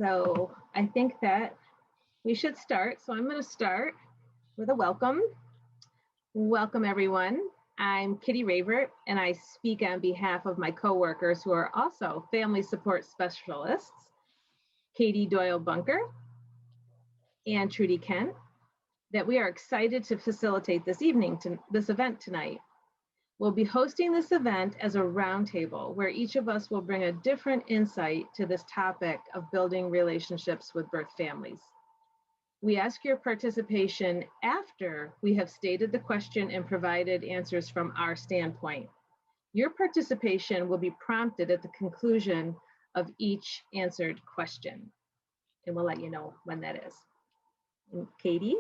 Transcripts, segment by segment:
So I think that we should start. So I'm going to start with a welcome. Welcome, everyone. I'm Kitty Ravert, and I speak on behalf of my coworkers who are also family support specialists, Katie Doyle-Bunker and Trudy Kent, that we are excited to facilitate this event tonight. We'll be hosting this event as a roundtable where each of us will bring a different insight to this topic of building relationships with birth families. We ask your participation after we have stated the question and provided answers from our standpoint. Your participation will be prompted at the conclusion of each answered question, and we'll let you know when that is. Katie?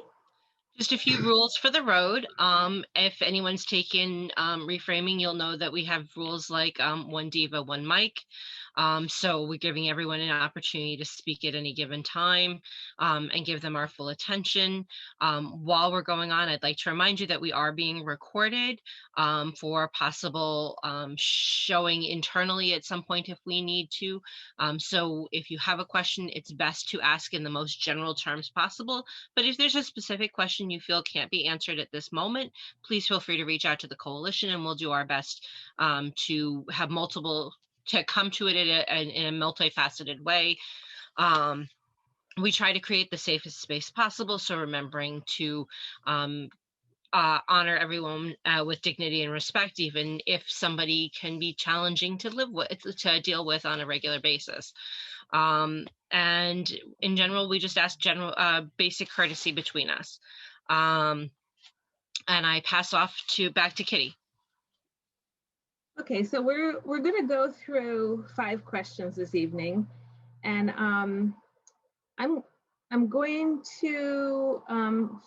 Just a few rules for the road. If anyone's taken reframing, you'll know that we have rules like one diva, one mic. So we're giving everyone an opportunity to speak at any given time and give them our full attention. While we're going on, I'd like to remind you that we are being recorded for possible showing internally at some point if we need to. So if you have a question, it's best to ask in the most general terms possible. But if there's a specific question you feel can't be answered at this moment, please feel free to reach out to the coalition and we'll do our best to have to come to it in a multifaceted way. We try to create the safest space possible, so remembering to honor everyone with dignity and respect, even if somebody can be challenging to deal with on a regular basis. And in general, we just ask basic courtesy between us. And I pass off back to Kitty. Okay, so we're going to go through 5 questions this evening, and I'm going to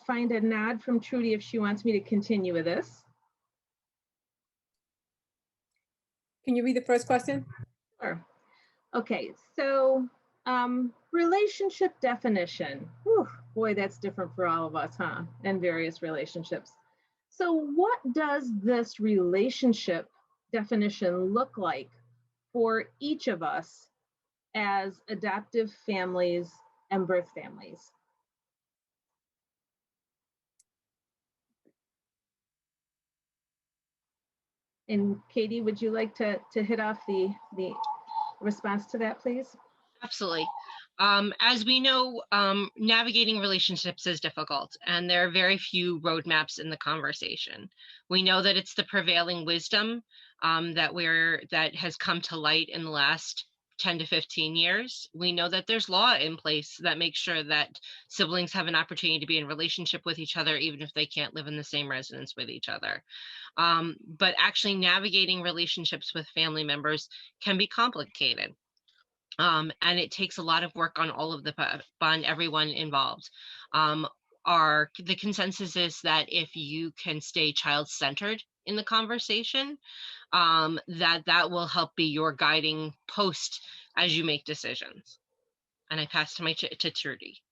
find a nod from Trudy if she wants me to continue with this. Can you read the first question? Sure. Okay, so relationship definition. Whew, boy, that's different for all of us, huh? And various relationships. So what does this relationship definition look like for each of us as adoptive families and birth families? And Katie, would you like to hit off the response to that, please? Absolutely. As we know, navigating relationships is difficult, and there are very few roadmaps in the conversation. We know that it's the prevailing wisdom that has come to light in the last 10 to 15 years. We know that there's law in place that makes sure that siblings have an opportunity to be in relationship with each other, even if they can't live in the same residence with each other. But actually navigating relationships with family members can be complicated. And it takes a lot of work on everyone involved. The consensus is that if you can stay child-centered in the conversation, that will help be your guiding post as you make decisions. And I pass to Trudy.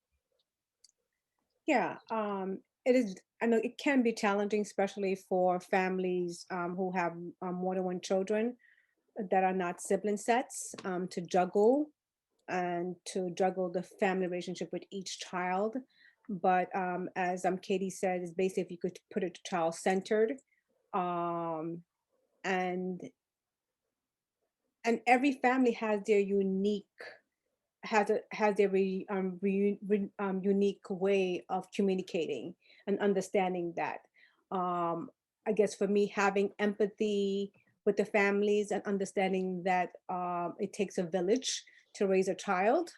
Yeah, it is. I know it can be challenging, especially for families who have more than one children that are not sibling sets, to juggle the family relationship with each child. But as Katie said, is basically if you could put it child-centered, and every family has their unique unique way of communicating and understanding that. I guess for me, having empathy with the families and understanding that it takes a village to raise a child,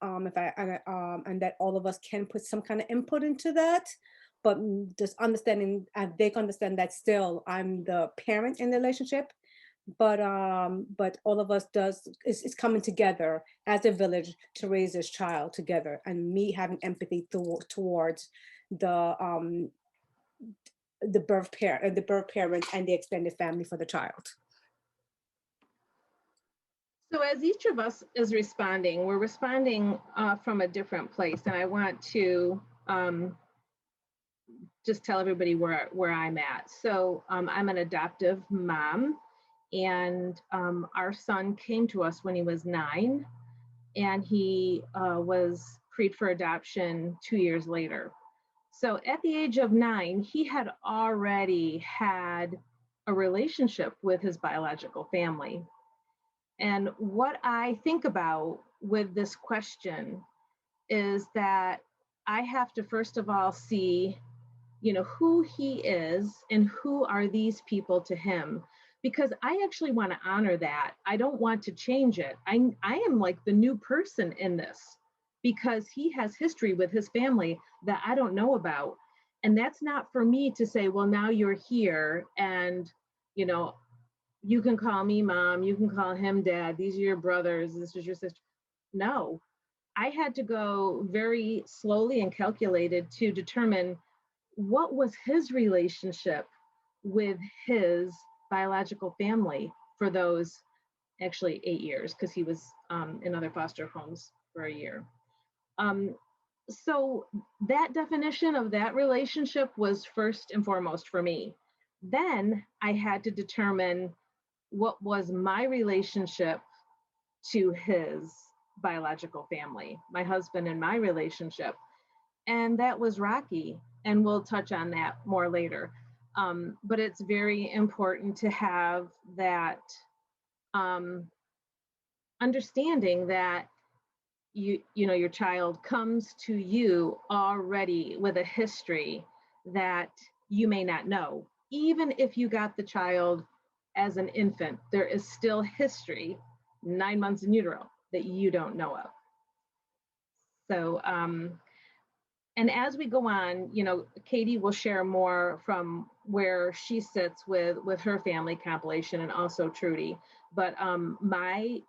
and that all of us can put some kind of input into that, but just understanding, they can understand that still I'm the parent in the relationship, but all of us is coming together as a village to raise this child together, and me having empathy towards the birth parents and the extended family for the child. So as each of us is responding, we're responding from a different place, and I want to just tell everybody where I'm at. So I'm an adoptive mom, and our son came to us when he was 9, and he was freed for adoption 2 years later. So at the age of 9, he had already had a relationship with his biological family. And what I think about with this question is that I have to first of all see, who he is and who are these people to him, because I actually want to honor that. I don't want to change it. I am like the new person in this because he has history with his family that I don't know about. And that's not for me to say, well, now you're here and, you can call me mom, you can call him dad, these are your brothers, this is your sister. No, I had to go very slowly and calculated to determine what was his relationship with his biological family for those actually 8 years, because he was in other foster homes for a year. So that definition of that relationship was first and foremost for me. Then I had to determine what was my relationship to his biological family, my husband and my relationship. And that was rocky. And we'll touch on that more later. But it's very important to have that understanding that your child comes to you already with a history that you may not know. Even if you got the child as an infant, there is still history 9 months in utero that you don't know of. So, and as we go on, Katie will share more from where she sits with her family compilation, and also Trudy. But my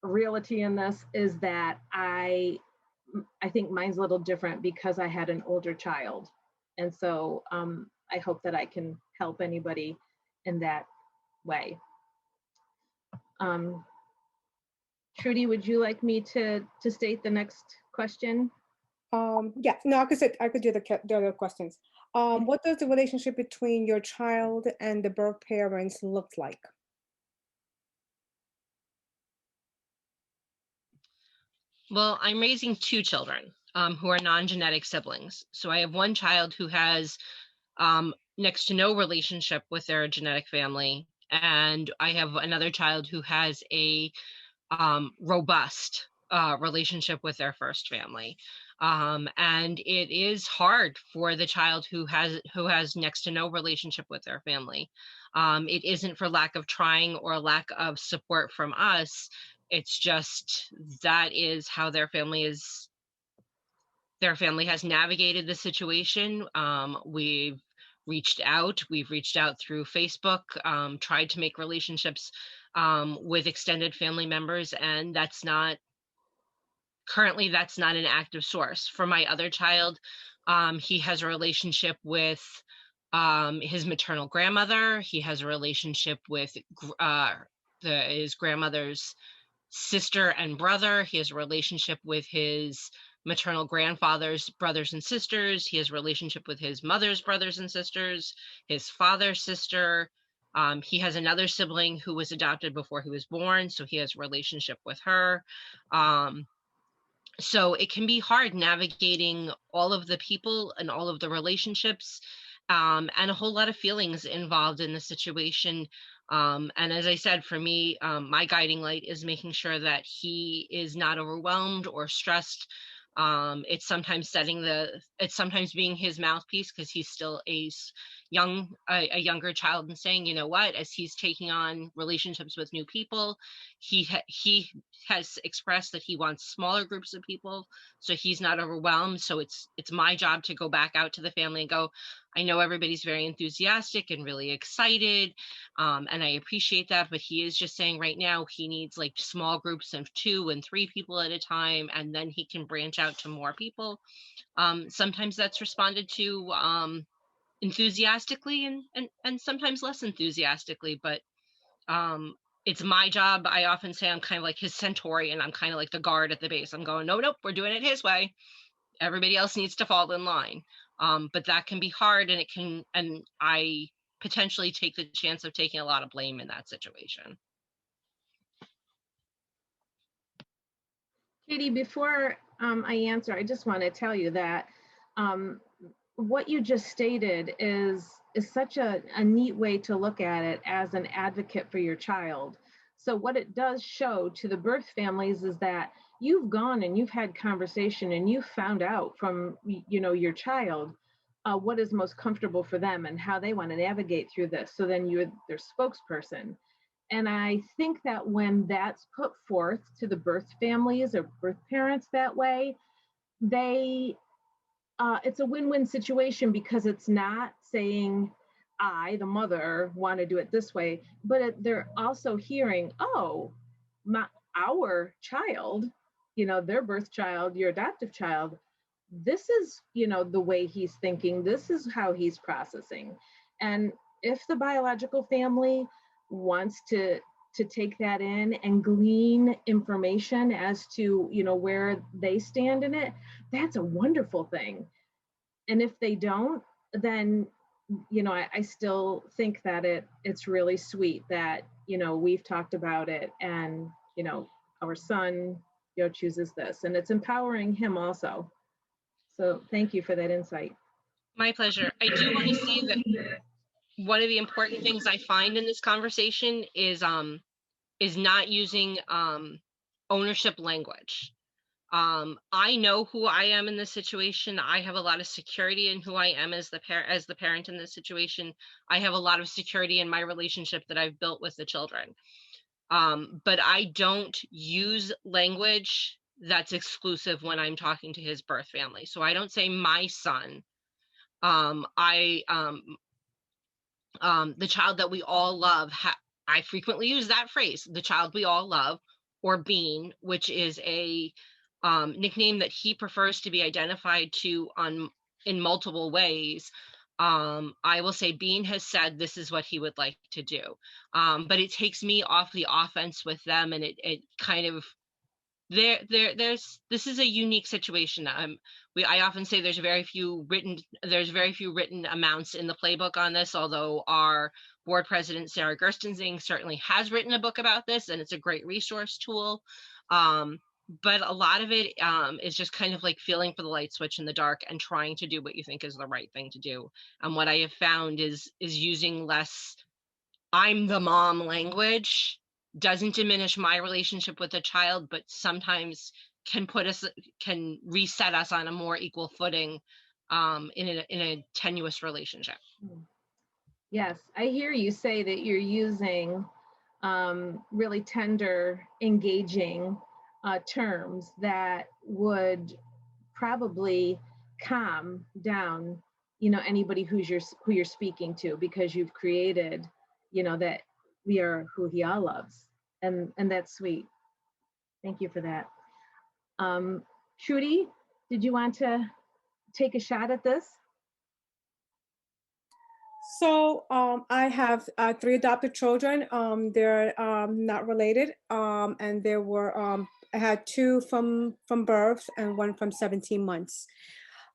reality in this is that I think mine's a little different because I had an older child. And so I hope that I can help anybody in that way. Trudy, would you like me to state the next question? Yeah, no, I could do the other questions. What does the relationship between your child and the birth parents look like? Well, I'm raising 2 children who are non-genetic siblings. So I have one child who has next to no relationship with their genetic family, and I have another child who has a robust relationship with their first family. And it is hard for the child who has next to no relationship with their family. It isn't for lack of trying or lack of support from us. It's just that is how their family has navigated the situation. We've reached out through Facebook, tried to make relationships with extended family members, and that's not an active source. For my other child, he has a relationship with his maternal grandmother. He has a relationship with his grandmother's sister and brother. He has a relationship with his maternal grandfather's brothers and sisters. He has a relationship with his mother's brothers and sisters, his father's sister. He has another sibling who was adopted before he was born, so he has a relationship with her. So it can be hard navigating all of the people and all of the relationships, and a whole lot of feelings involved in the situation. And as I said, for me, my guiding light is making sure that he is not overwhelmed or stressed. It's sometimes being his mouthpiece, because he's still a younger child, and saying, you know what, as he's taking on relationships with new people, he has expressed that he wants smaller groups of people, so he's not overwhelmed. So it's my job to go back out to the family and go, I know everybody's very enthusiastic and really excited, and I appreciate that, but he is just saying right now he needs like small groups of 2 and 3 people at a time, and then he can branch out to more people. Sometimes that's responded to enthusiastically, and sometimes less enthusiastically, but it's my job. I often say I'm kind of like his centurion. I'm kind of like the guard at the base. I'm going, nope, we're doing it his way. Everybody else needs to fall in line. But that can be hard, and I potentially take the chance of taking a lot of blame in that situation. Katie, before I answer, I just want to tell you that um, what you just stated is such a neat way to look at it as an advocate for your child. So what it does show to the birth families is that you've gone and you've had conversation and you've found out from your child what is most comfortable for them and how they want to navigate through this. So then you're their spokesperson. And I think that when that's put forth to the birth families or birth parents that way, they it's a win-win situation because it's not saying I, the mother, want to do it this way, but they're also hearing, oh, our child, their birth child, your adoptive child, this is, the way he's thinking, this is how he's processing. And if the biological family wants to take that in and glean information as to, where they stand in it, that's a wonderful thing. And if they don't, then I still think that it's really sweet that we've talked about it, and our son chooses this, and it's empowering him also. So thank you for that insight. My pleasure. I do want to say that one of the important things I find in this conversation is not using ownership language. I know who I am in this situation. I have a lot of security in who I am as the parent in this situation. I have a lot of security in my relationship that I've built with the children. But I don't use language that's exclusive when I'm talking to his birth family. So I don't say my son. The child that we all love. I frequently use that phrase, the child we all love, or Bean, which is a nickname that he prefers to be identified to in multiple ways. I will say Bean has said this is what he would like to do, but it takes me off the offense with them, and it kind of this is a unique situation. I often say there's very few written amounts in the playbook on this, although our board president Sarah Gerstenzing certainly has written a book about this, and it's a great resource tool. But a lot of it is just kind of like feeling for the light switch in the dark and trying to do what you think is the right thing to do. And what I have found is using less I'm the mom language doesn't diminish my relationship with the child, but sometimes can reset us on a more equal footing in a tenuous relationship. Yes, I hear you say that you're using really tender, engaging terms that would probably calm down, anybody who you're speaking to, because you've created, that we are who he all loves, and that's sweet. Thank you for that. Trudy, did you want to take a shot at this? So I have 3 adopted children. They're not related, and there were I had 2 from birth and 1 from 17 months.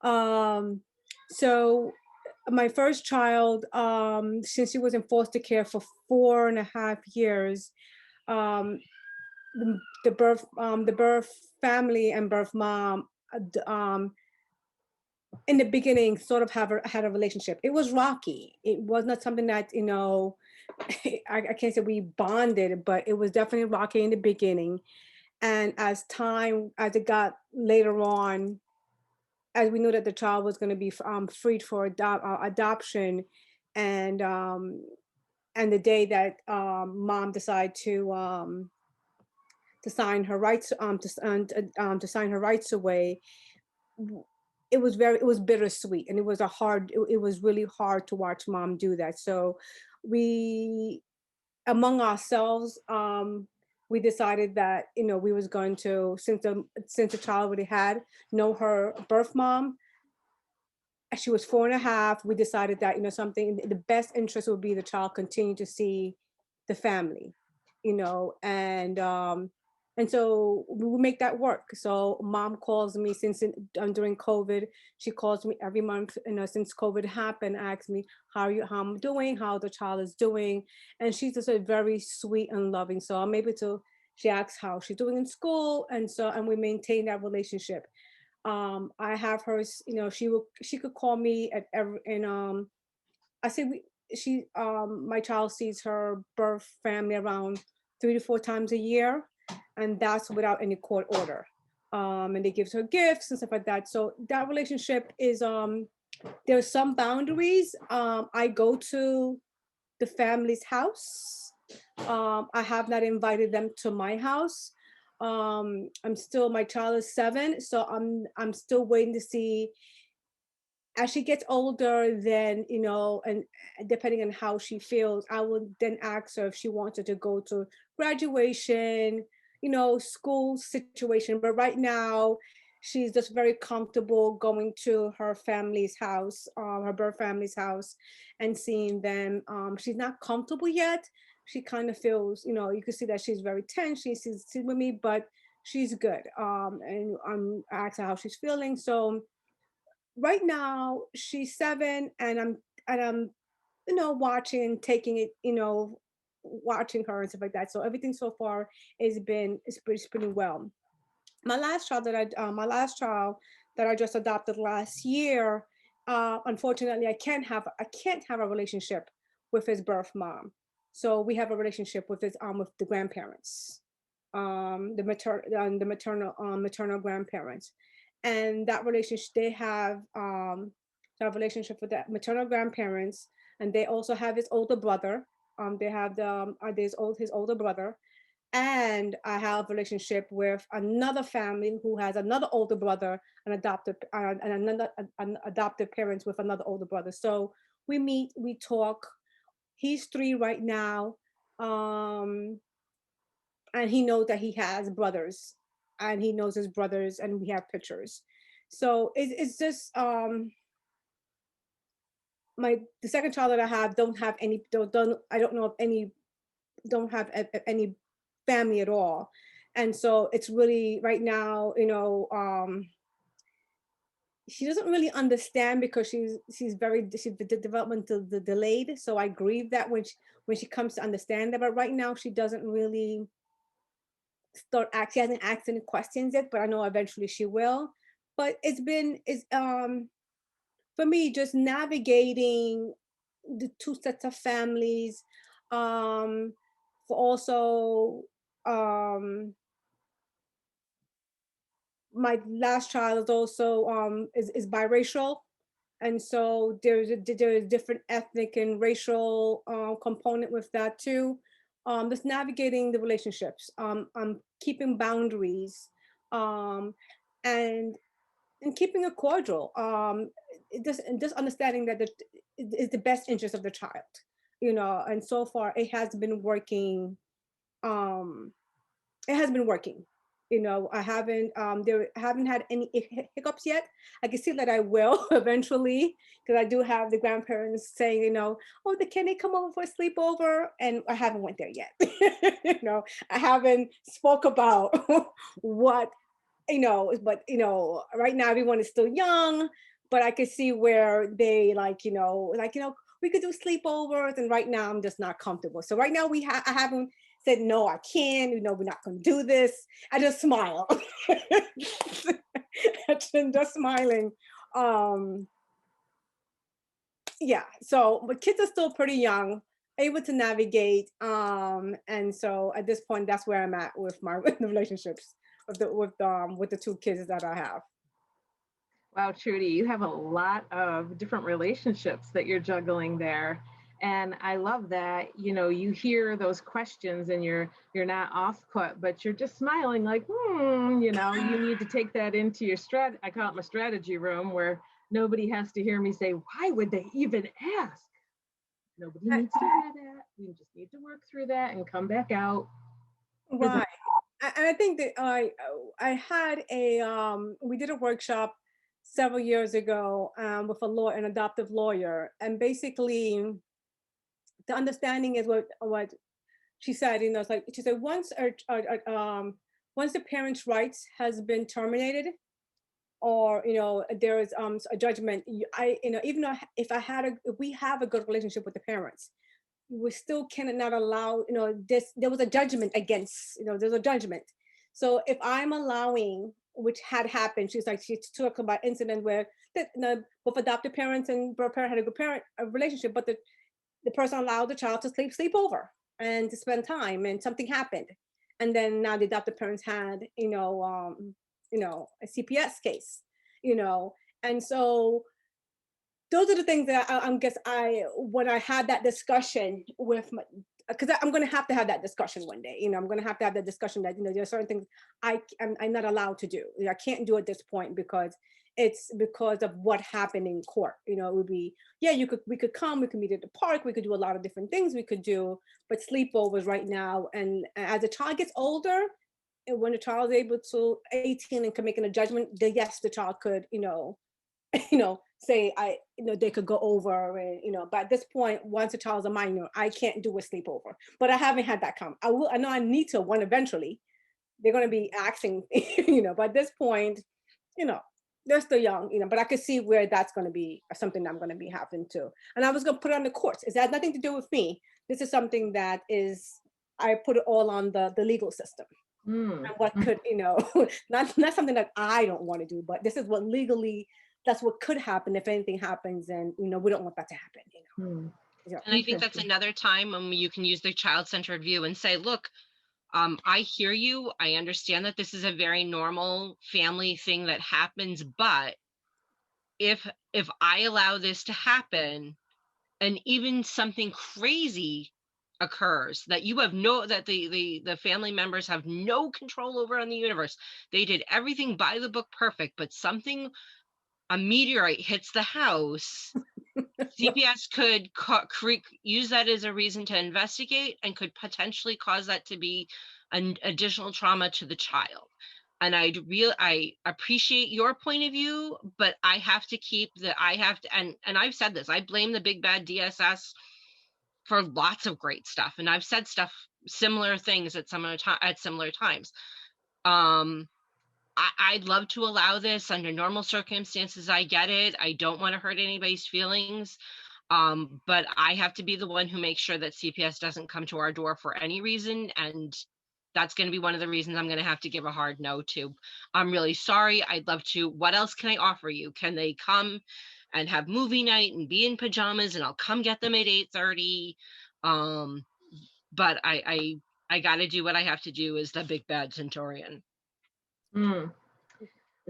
So my first child, since he was in foster care for 4.5 years, the birth family and birth mom in the beginning sort of had a relationship. It was rocky. It was not something that, I can't say we bonded, but it was definitely rocky in the beginning. And as it got later on, as we knew that the child was going to be freed for adoption, and the day that mom decided to sign her rights to sign her rights away, it was bittersweet, and it was really hard to watch mom do that. So we, among ourselves, we decided that, we was going to, since the child already had know her birth mom, she was 4.5, we decided that, something in the best interest would be the child continue to see the family, and so we make that work. So mom calls me during COVID. She calls me every month, since COVID happened, asks me how I'm doing, how the child is doing. And she's just a very sweet and loving. So I'm able to She asks how she's doing in school, and we maintain that relationship. I have her, she could call me at every, and I say my child sees her birth family around 3 to 4 times a year, and that's without any court order. And they give her gifts and stuff like that. So that relationship is, there's some boundaries. I go to the family's house. I have not invited them to my house. My child is 7, so I'm still waiting to see as she gets older, then, and depending on how she feels, I will then ask her if she wants her to go to graduation, school situation. But right now, she's just very comfortable going to her family's house, her birth family's house, and seeing them. She's not comfortable yet. She kind of feels, you can see that she's very tense. She's with me, but she's good. And I'm asking how she's feeling. So right now she's 7, and I'm watching, taking it, watching her and stuff like that. So everything so far is pretty well. My last child that I just adopted last year, unfortunately I can't have a relationship with his birth mom. So we have a relationship with his with the grandparents, the maternal grandparents. And that relationship, they have a relationship with the maternal grandparents, and they also have his older brother. They have his older brother, and I have a relationship with another family who has another older brother, an adopted parents with another older brother. So we meet, we talk. He's 3 right now, and he knows that he has brothers, and he knows his brothers, and we have pictures. So it's just, the second child that I have don't have any, don't I don't know of any, don't have any family at all. And so it's really right now, she doesn't really understand because she's developmental delayed. So I grieve that when she comes to understand that. But right now she doesn't really she hasn't asked any questions yet, but I know eventually she will. But it's for me, just navigating the 2 sets of families, for also, my last child is also, is biracial, and so there's different ethnic and racial, component with that too. Just navigating the relationships, keeping boundaries, um, and keeping it cordial. And just understanding that is the best interest of the child, And so far, it has been working. Um, it has been working. I haven't had any hiccups yet. I can see that I will eventually, because I do have the grandparents saying, oh, can they come over for a sleepover? And I haven't went there yet. I haven't spoke about what, but right now everyone is still young, but I could see where they we could do sleepovers, and right now I'm just not comfortable. So right now I haven't said no, I can't, we're not going to do this. I just smile. Just smiling. Yeah, so but kids are still pretty young, able to navigate, and so at this point that's where I'm at with with the relationships with the 2 kids that I have. Wow, Trudy, you have a lot of different relationships that you're juggling there. And I love that, you hear those questions and you're not off put, but you're just smiling like, you need to take that into your I call it my strategy room, where nobody has to hear me say, why would they even ask? Nobody needs to hear that. We just need to work through that and come back out. Right. And I think that I had we did a workshop several years ago, with an adoptive lawyer, and basically the understanding is what she said. It's like she said, once the parent's rights has been terminated, or there is a judgment, even though if we have a good relationship with the parents, we still cannot allow, there was a judgment against, there's a judgment. So if I'm allowing, which had happened, she talked about incident where both adoptive parents and birth parent had a good relationship, but the person allowed the child to sleep over and to spend time, and something happened. And then now the adoptive parents had, a CPS case, and so those are the things that when I had that discussion with my, because I'm going to have that discussion one day, I'm going to have that discussion that, there are certain things I'm not allowed to do. I can't do at this point because it's because of what happened in court. It would be, we could come, we could meet at the park, we could do a lot of different things we could do, but sleepovers right now. And as the child gets older, and when the child is able to 18 and can make a judgment, then yes, the child could, say they could go over, and but at this point, once a child's a minor, I can't do a sleepover. But I haven't had that come. I know I need to one eventually. They're going to be asking, but at this point, they're still young, but I could see where that's going to be something that I'm going to be having to. And I was going to put it on the courts. It has nothing to do with me. This is something that I put it all on the legal system. And what could, not something that I don't want to do, but this is what legally, that's what could happen if anything happens, and we don't want that to happen. And I think that's another time when you can use the child-centered view and say, look, I hear you. I understand that this is a very normal family thing that happens, but if I allow this to happen, and even something crazy occurs that you have that the family members have no control over in the universe, they did everything by the book perfect, but a meteorite hits the house, CPS could use that as a reason to investigate and could potentially cause that to be an additional trauma to the child. And I appreciate your point of view, but I have to and I've said this, I blame the big bad DSS for lots of great stuff. And I've said similar things at similar times. I'd love to allow this under normal circumstances. I get it. I don't want to hurt anybody's feelings. But I have to be the one who makes sure that CPS doesn't come to our door for any reason. And that's going to be one of the reasons I'm going to have to give a hard no to. I'm really sorry. I'd love to. What else can I offer you? Can they come and have movie night and be in pajamas, and I'll come get them at 8:30? But I got to do what I have to do as the big bad Centaurian.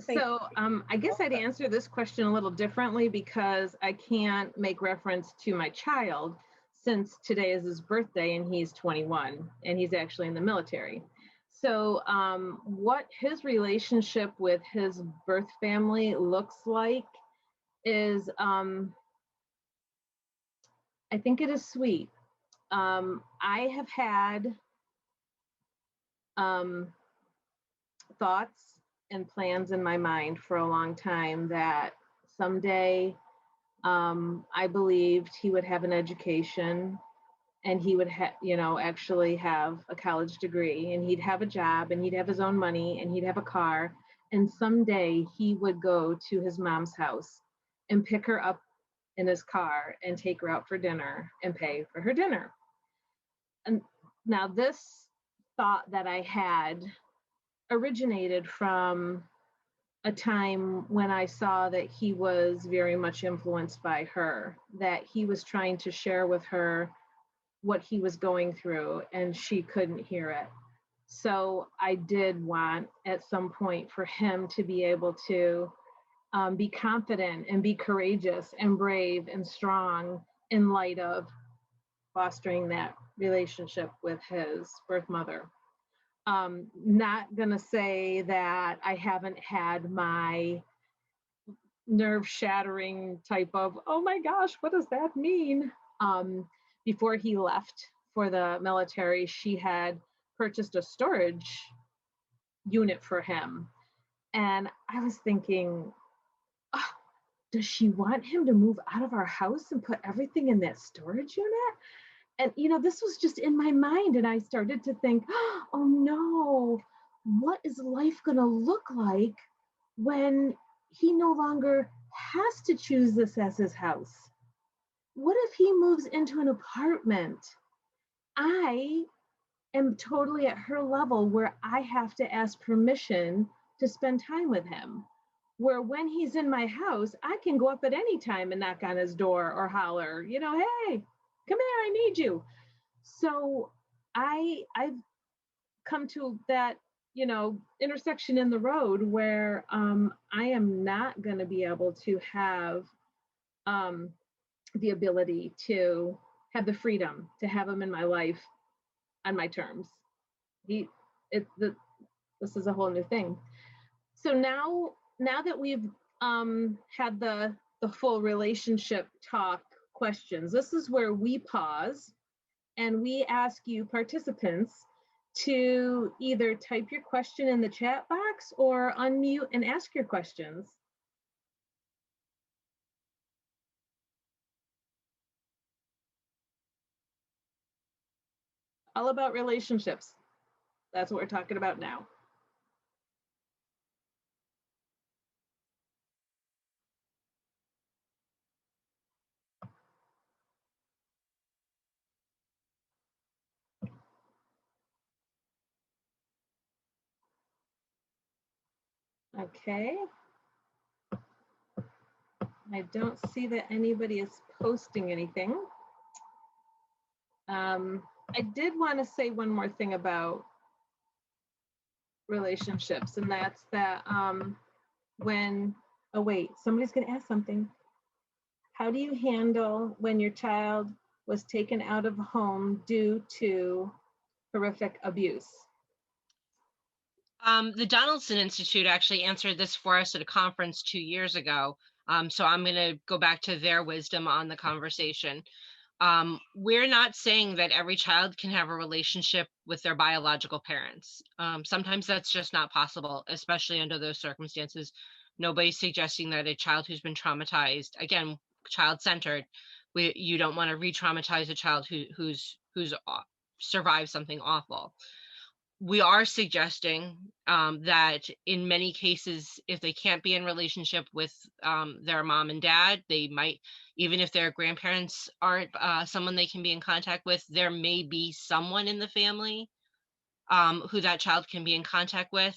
So I guess I'd answer this question a little differently, because I can't make reference to my child since today is his birthday and he's 21 and he's actually in the military. So what his relationship with his birth family looks like is, I think it is sweet. I have had thoughts and plans in my mind for a long time that someday I believed he would have an education, and he would actually have a college degree, and he'd have a job, and he'd have his own money, and he'd have a car, and someday he would go to his mom's house and pick her up in his car and take her out for dinner and pay for her dinner. And now this thought that I had originated from a time when I saw that he was very much influenced by her, that he was trying to share with her what he was going through and she couldn't hear it. So I did want at some point for him to be able to be confident and be courageous and brave and strong in light of fostering that relationship with his birth mother. Not gonna say that I haven't had my nerve-shattering type of, oh my gosh, what does that mean? Before he left for the military, she had purchased a storage unit for him. And I was thinking, oh, does she want him to move out of our house and put everything in that storage unit? And, this was just in my mind. And I started to think, oh no, what is life going to look like when he no longer has to choose this as his house? what if he moves into an apartment? I am totally at her level where I have to ask permission to spend time with him. Where when he's in my house, I can go up at any time and knock on his door or holler, you know, hey, come here, I need you. So I've come to that, you know, intersection in the road where I am not going to be able to have um, the ability to have the freedom to have him in my life on my terms. He, this is a whole new thing. So now that we've had the full relationship talk questions, this is where we pause and we ask you participants to either type your question in the chat box or unmute and ask your questions. All about relationships. That's what we're talking about now. Okay. I don't see that anybody is posting anything. I did want to say one more thing about relationships, and that's that when, oh wait, somebody's going to ask something. How do you handle when your child was taken out of home due to horrific abuse? The Donaldson Institute actually answered this for us at a conference 2 years ago. So I'm going to go back to their wisdom on the conversation. We're not saying that every child can have a relationship with their biological parents. Sometimes that's just not possible, especially under those circumstances. Nobody's suggesting that a child who's been traumatized, again, child-centered, you don't want to re-traumatize a child who's survived something awful. We are suggesting that in many cases, if they can't be in relationship with their mom and dad, they might, even if their grandparents aren't someone they can be in contact with, there may be someone in the family who that child can be in contact with.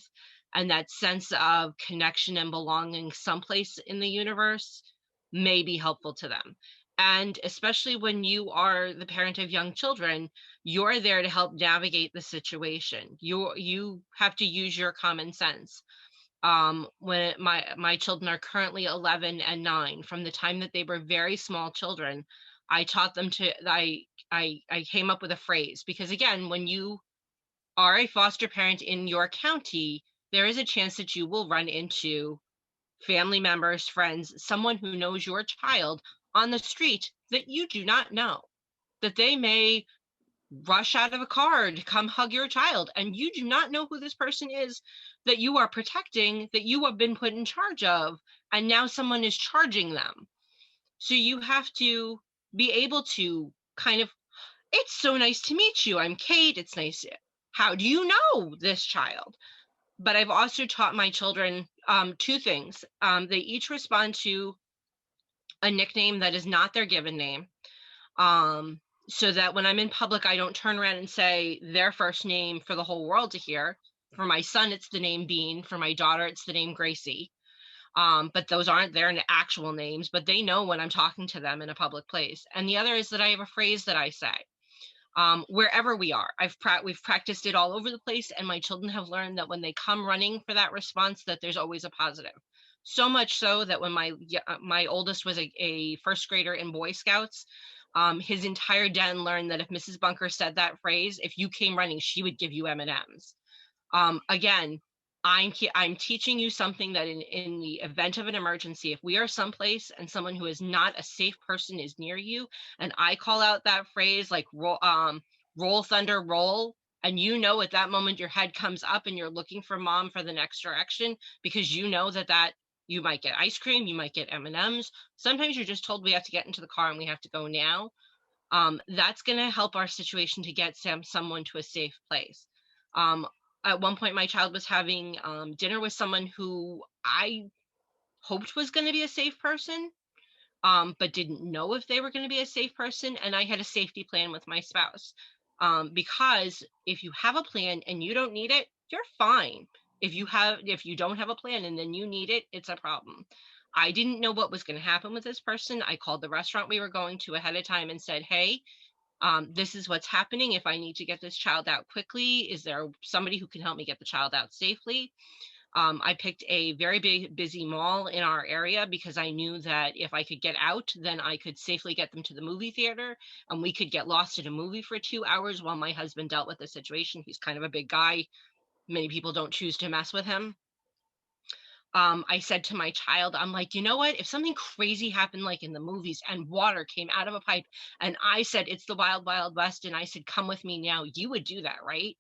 And that sense of connection and belonging someplace in the universe may be helpful to them. And especially when you are the parent of young children, you're there to help navigate the situation. You have to use your common sense. When my children are currently 11 and 9, from the time that they were very small children, I taught them to, I came up with a phrase, because again, when you are a foster parent in your county, there is a chance that you will run into family members, friends, someone who knows your child on the street that you do not know, that they may rush out of a car to come hug your child, and you do not know who this person is that you are protecting, that you have been put in charge of, and now someone is charging them. So you have to be able to kind of, it's so nice to meet you. I'm Kate. It's nice. How do you know this child? But I've also taught my children two things. They each respond to a nickname that is not their given name. So that when I'm in public, I don't turn around and say their first name for the whole world to hear. For my son, it's the name Bean. For my daughter, it's the name Gracie. But those aren't their actual names, but they know when I'm talking to them in a public place. And the other is that I have a phrase that I say. Wherever we are, we've practiced it all over the place, and my children have learned that when they come running for that response, that there's always a positive. So much so that when my oldest was a first grader in Boy Scouts, his entire den learned that if Mrs. Bunker said that phrase, if you came running, she would give you M&Ms. Again, I'm teaching you something that in the event of an emergency, if we are someplace and someone who is not a safe person is near you, and I call out that phrase like roll thunder roll, and you know at that moment your head comes up and you're looking for mom for the next direction, because you know that you might get ice cream, you might get M&Ms. Sometimes you're just told we have to get into the car and we have to go now. That's going to help our situation to get someone to a safe place. At one point, my child was having dinner with someone who I hoped was going to be a safe person. but didn't know if they were going to be a safe person. And I had a safety plan with my spouse. Because if you have a plan and you don't need it, you're fine. If you don't have a plan and then you need it, it's a problem. I didn't know what was going to happen with this person. I called the restaurant we were going to ahead of time and said, hey, this is what's happening. If I need to get this child out quickly, is there somebody who can help me get the child out safely? I picked a very big, busy mall in our area because I knew that if I could get out, then I could safely get them to the movie theater, and we could get lost in a movie for 2 hours while my husband dealt with the situation. He's kind of a big guy. Many people don't choose to mess with him. I said to my child, I'm like, you know what? If something crazy happened like in the movies and water came out of a pipe and I said, it's the wild, wild west, and I said, come with me now, you would do that, right?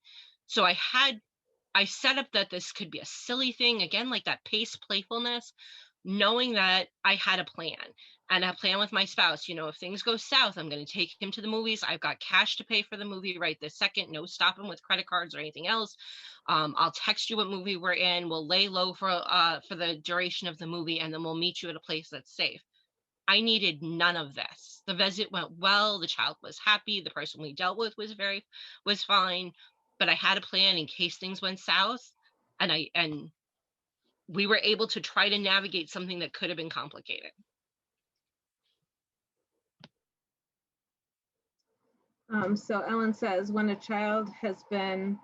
So I set up that this could be a silly thing, again, like that pace playfulness, knowing that I had a plan and a plan with my spouse. You know, if things go south, I'm going to take him to the movies. I've got cash to pay for the movie right this second. No stopping with credit cards or anything else. I'll text you what movie we're in. We'll lay low for the duration of the movie, and then we'll meet you at a place that's safe. I needed none of this. The visit went well. The child was happy. The person we dealt with was fine. But I had a plan in case things went south, and we were able to try to navigate something that could have been complicated. So Ellen says, when a child has been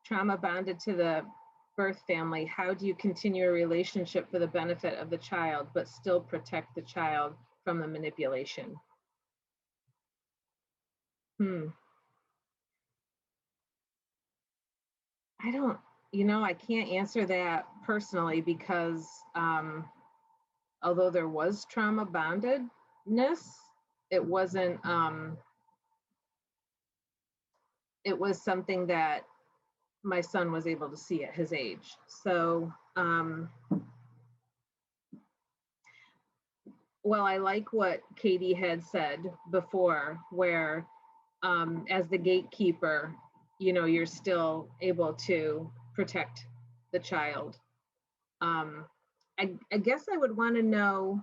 trauma bonded to the birth family, how do you continue a relationship for the benefit of the child, but still protect the child from the manipulation? I don't, I can't answer that personally because although there was trauma bondedness, it wasn't, it was something that my son was able to see at his age. So, well, I like what Katie had said before, where as the gatekeeper, you're still able to protect the child. I guess I would want to know,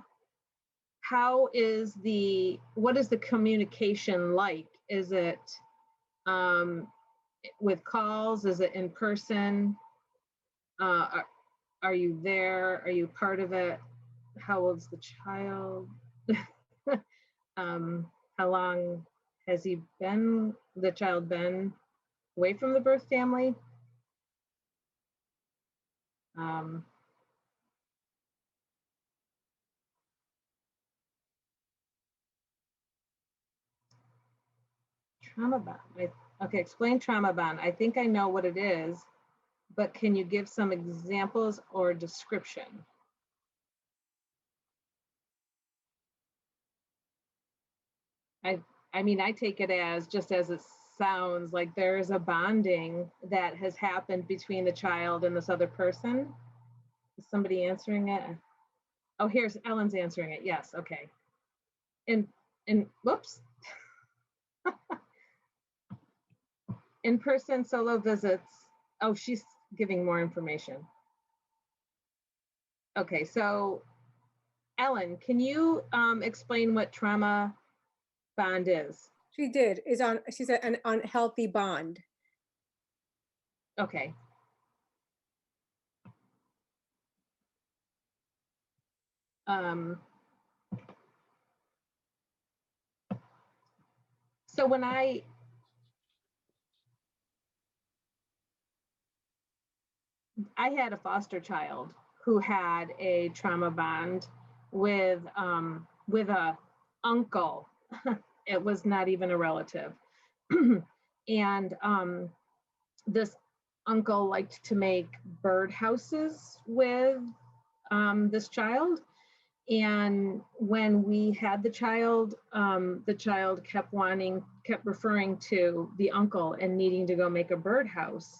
what is the communication like? Is it with calls? Is it in person? Are you there? Are you part of it? How old's the child? How long has the child been away from the birth family? Trauma bond. Okay, explain trauma bond. I think I know what it is, but can you give some examples or description? I mean, I take it as just as it sounds, like there is a bonding that has happened between the child and this other person. Is somebody answering it? Oh, here's Ellen's answering it. Yes, okay. And whoops. In-person solo visits. Oh, she's giving more information. Okay, so Ellen, can you explain what trauma bond is? She did. She's an unhealthy bond. Okay. So when I had a foster child who had a trauma bond with a uncle. It was not even a relative. And this uncle liked to make bird houses with this child. And when we had the child kept referring to the uncle and needing to go make a birdhouse.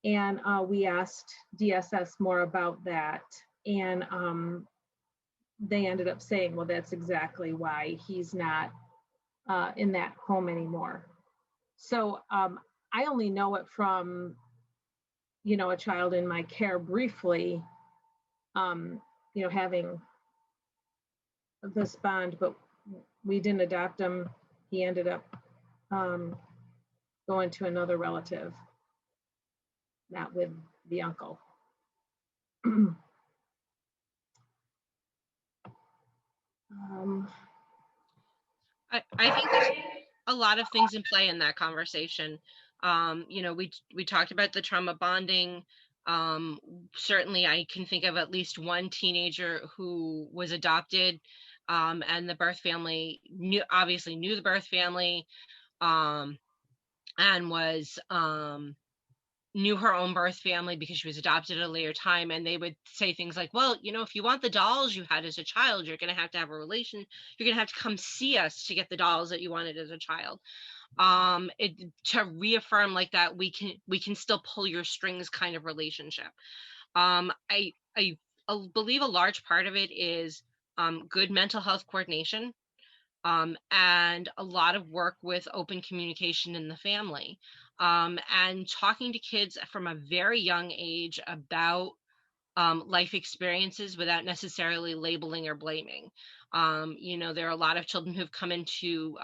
And we asked DSS more about that. And they ended up saying, well, that's exactly why he's not in that home anymore. So I only know it from, a child in my care briefly, having this bond, but we didn't adopt him. He ended up going to another relative, not with the uncle. I think there's a lot of things in play in that conversation. You know, we talked about the trauma bonding. Certainly I can think of at least one teenager who was adopted, and the birth family obviously knew the birth family, and was knew her own birth family because she was adopted at a later time. And they would say things like, well, you know, if you want the dolls you had as a child, you're going to have a relation. You're going to have to come see us to get the dolls that you wanted as a child. To reaffirm like that, we can still pull your strings kind of relationship. I believe a large part of it is good mental health coordination, and a lot of work with open communication in the family, and talking to kids from a very young age about life experiences without necessarily labeling or blaming. You know, there are a lot of children who've come into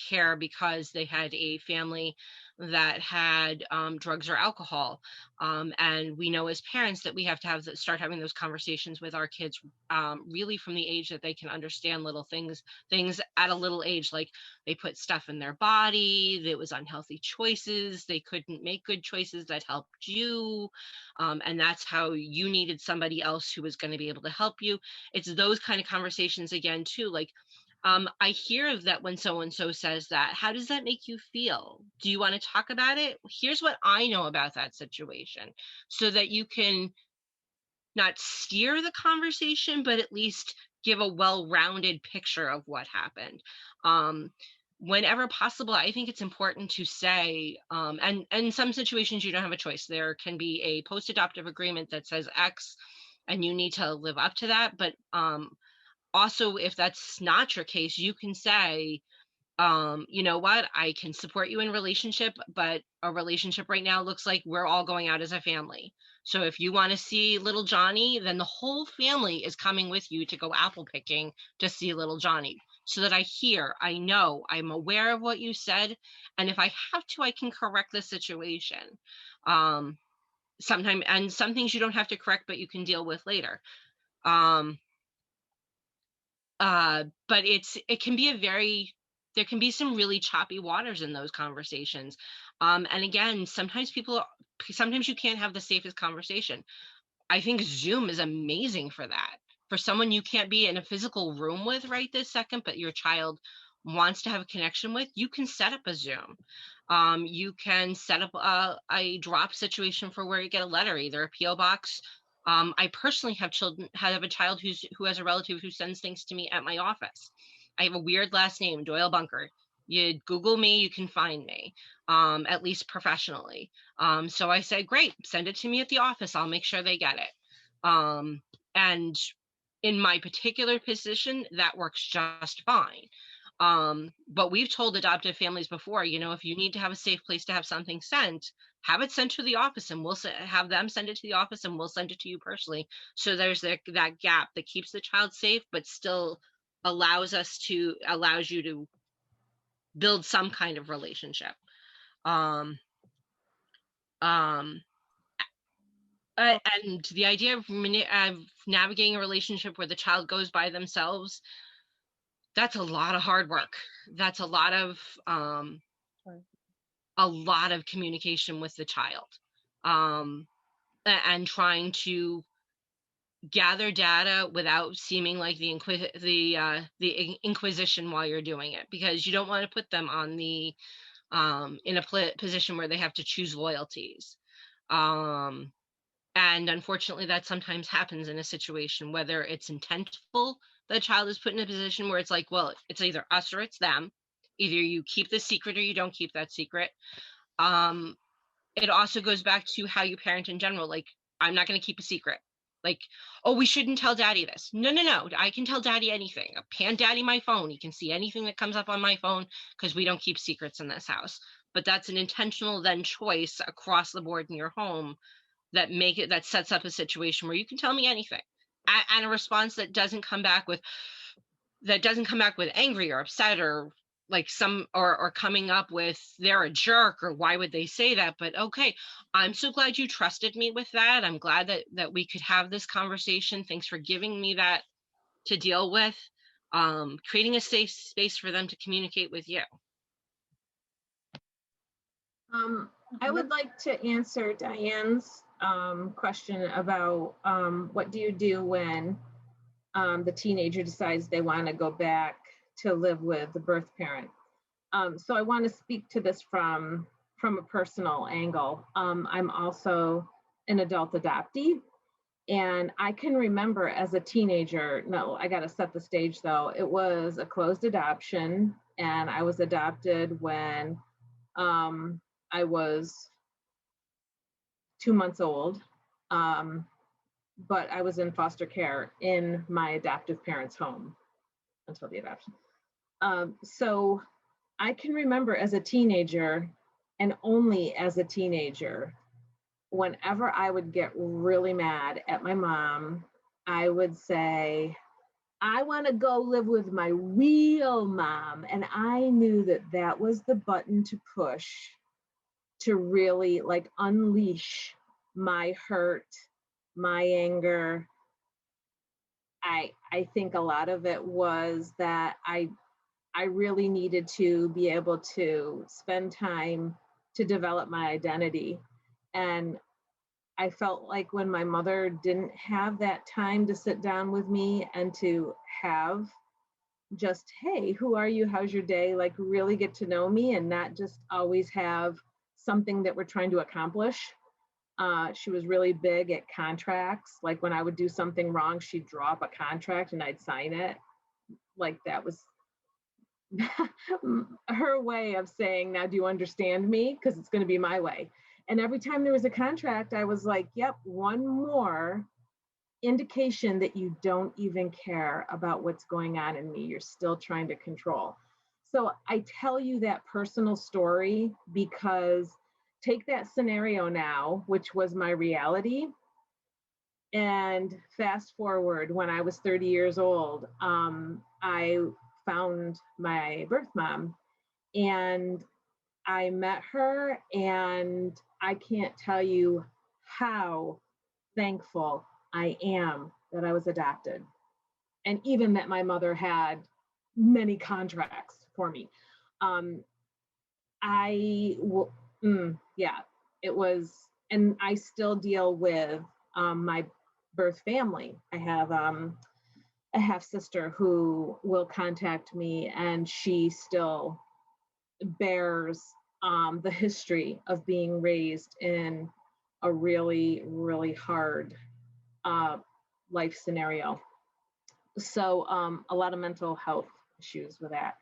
care because they had a family that had drugs or alcohol. And we know as parents that we have to start having those conversations with our kids really from the age that they can understand little things at a little age, like they put stuff in their body, there was unhealthy choices, they couldn't make good choices that helped you. And that's how you needed somebody else who was going to be able to help you. It's those kind of conversations again, too. Like, I hear that when so-and-so says that, how does that make you feel? Do you want to talk about it? Here's what I know about that situation, so that you can not steer the conversation, but at least give a well-rounded picture of what happened. Whenever possible, I think it's important to say, and in some situations you don't have a choice. There can be a post-adoptive agreement that says X, and you need to live up to that. But also, if that's not your case, you can say, you know what, I can support you in relationship, but a relationship right now looks like we're all going out as a family. So if you want to see little Johnny, then the whole family is coming with you to go apple picking to see little Johnny, so that I know, I'm aware of what you said. And if I have to, I can correct the situation. Sometimes, and some things you don't have to correct, but you can deal with later. But it can be there can be some really choppy waters in those conversations. And again, sometimes you can't have the safest conversation. I think Zoom is amazing for that. For someone you can't be in a physical room with right this second, but your child wants to have a connection with, you can set up a Zoom. You can set up a drop situation for where you get a letter, either a PO box. I personally have a child who has a relative who sends things to me at my office. I have a weird last name, Doyle-Bunker. You Google me, you can find me, at least professionally. So I said, great, send it to me at the office. I'll make sure they get it. And in my particular position, that works just fine. But we've told adoptive families before, you know, if you need to have a safe place to have something sent, have it sent to the office, and we'll have them send it to the office, and we'll send it to you personally. So there's that gap that keeps the child safe, but still allows you to build some kind of relationship. And the idea of navigating a relationship where the child goes by themselves, that's a lot of hard work. That's a lot of communication with the child, and trying to gather data without seeming like the Inquisition while you're doing it, because you don't want to put them on the in a position where they have to choose loyalties. And unfortunately, that sometimes happens in a situation, whether it's intentful, the child is put in a position where it's like, well, it's either us or it's them. Either you keep the secret or you don't keep that secret. It also goes back to how you parent in general. Like, I'm not going to keep a secret. Like, oh, we shouldn't tell daddy this. No. I can tell daddy anything. Hand daddy my phone. He can see anything that comes up on my phone, because we don't keep secrets in this house. But that's an intentional then choice across the board in your home that sets up a situation where you can tell me anything, and a response that doesn't come back with, that doesn't come back with angry or upset or like or coming up with they're a jerk or why would they say that, but okay, I'm so glad you trusted me with that. I'm glad that we could have this conversation. Thanks for giving me that to deal with, creating a safe space for them to communicate with you. I would like to answer Diane's question about what do you do when the teenager decides they want to go back to live with the birth parent. So I want to speak to this from a personal angle. I'm also an adult adoptee, and I can remember as a teenager, no, I got to set the stage though. It was a closed adoption, and I was adopted when I was 2 months old. But I was in foster care in my adoptive parents' home until the adoption. So I can remember as a teenager, and only as a teenager, whenever I would get really mad at my mom, I would say, I want to go live with my real mom. And I knew that that was the button to push to really like unleash my hurt, my anger. I think a lot of it was that I really needed to be able to spend time to develop my identity. And I felt like when my mother didn't have that time to sit down with me and to have just, hey, who are you? How's your day? Like really get to know me and not just always have something that we're trying to accomplish. She was really big at contracts. Like when I would do something wrong, she'd draw up a contract and I'd sign it. Like that was her way of saying, now do you understand me? Because it's going to be my way. And every time there was a contract, I was like, yep, one more indication that you don't even care about what's going on in me. You're still trying to control. So I tell you that personal story because take that scenario now, which was my reality, and fast forward when I was 30 years old, I found my birth mom and I met her, and I can't tell you how thankful I am that I was adopted. And even that my mother had many contracts for me. Yeah, it was, and I still deal with my birth family. I have a half sister who will contact me, and she still bears the history of being raised in a really, really hard life scenario. So a lot of mental health issues with that.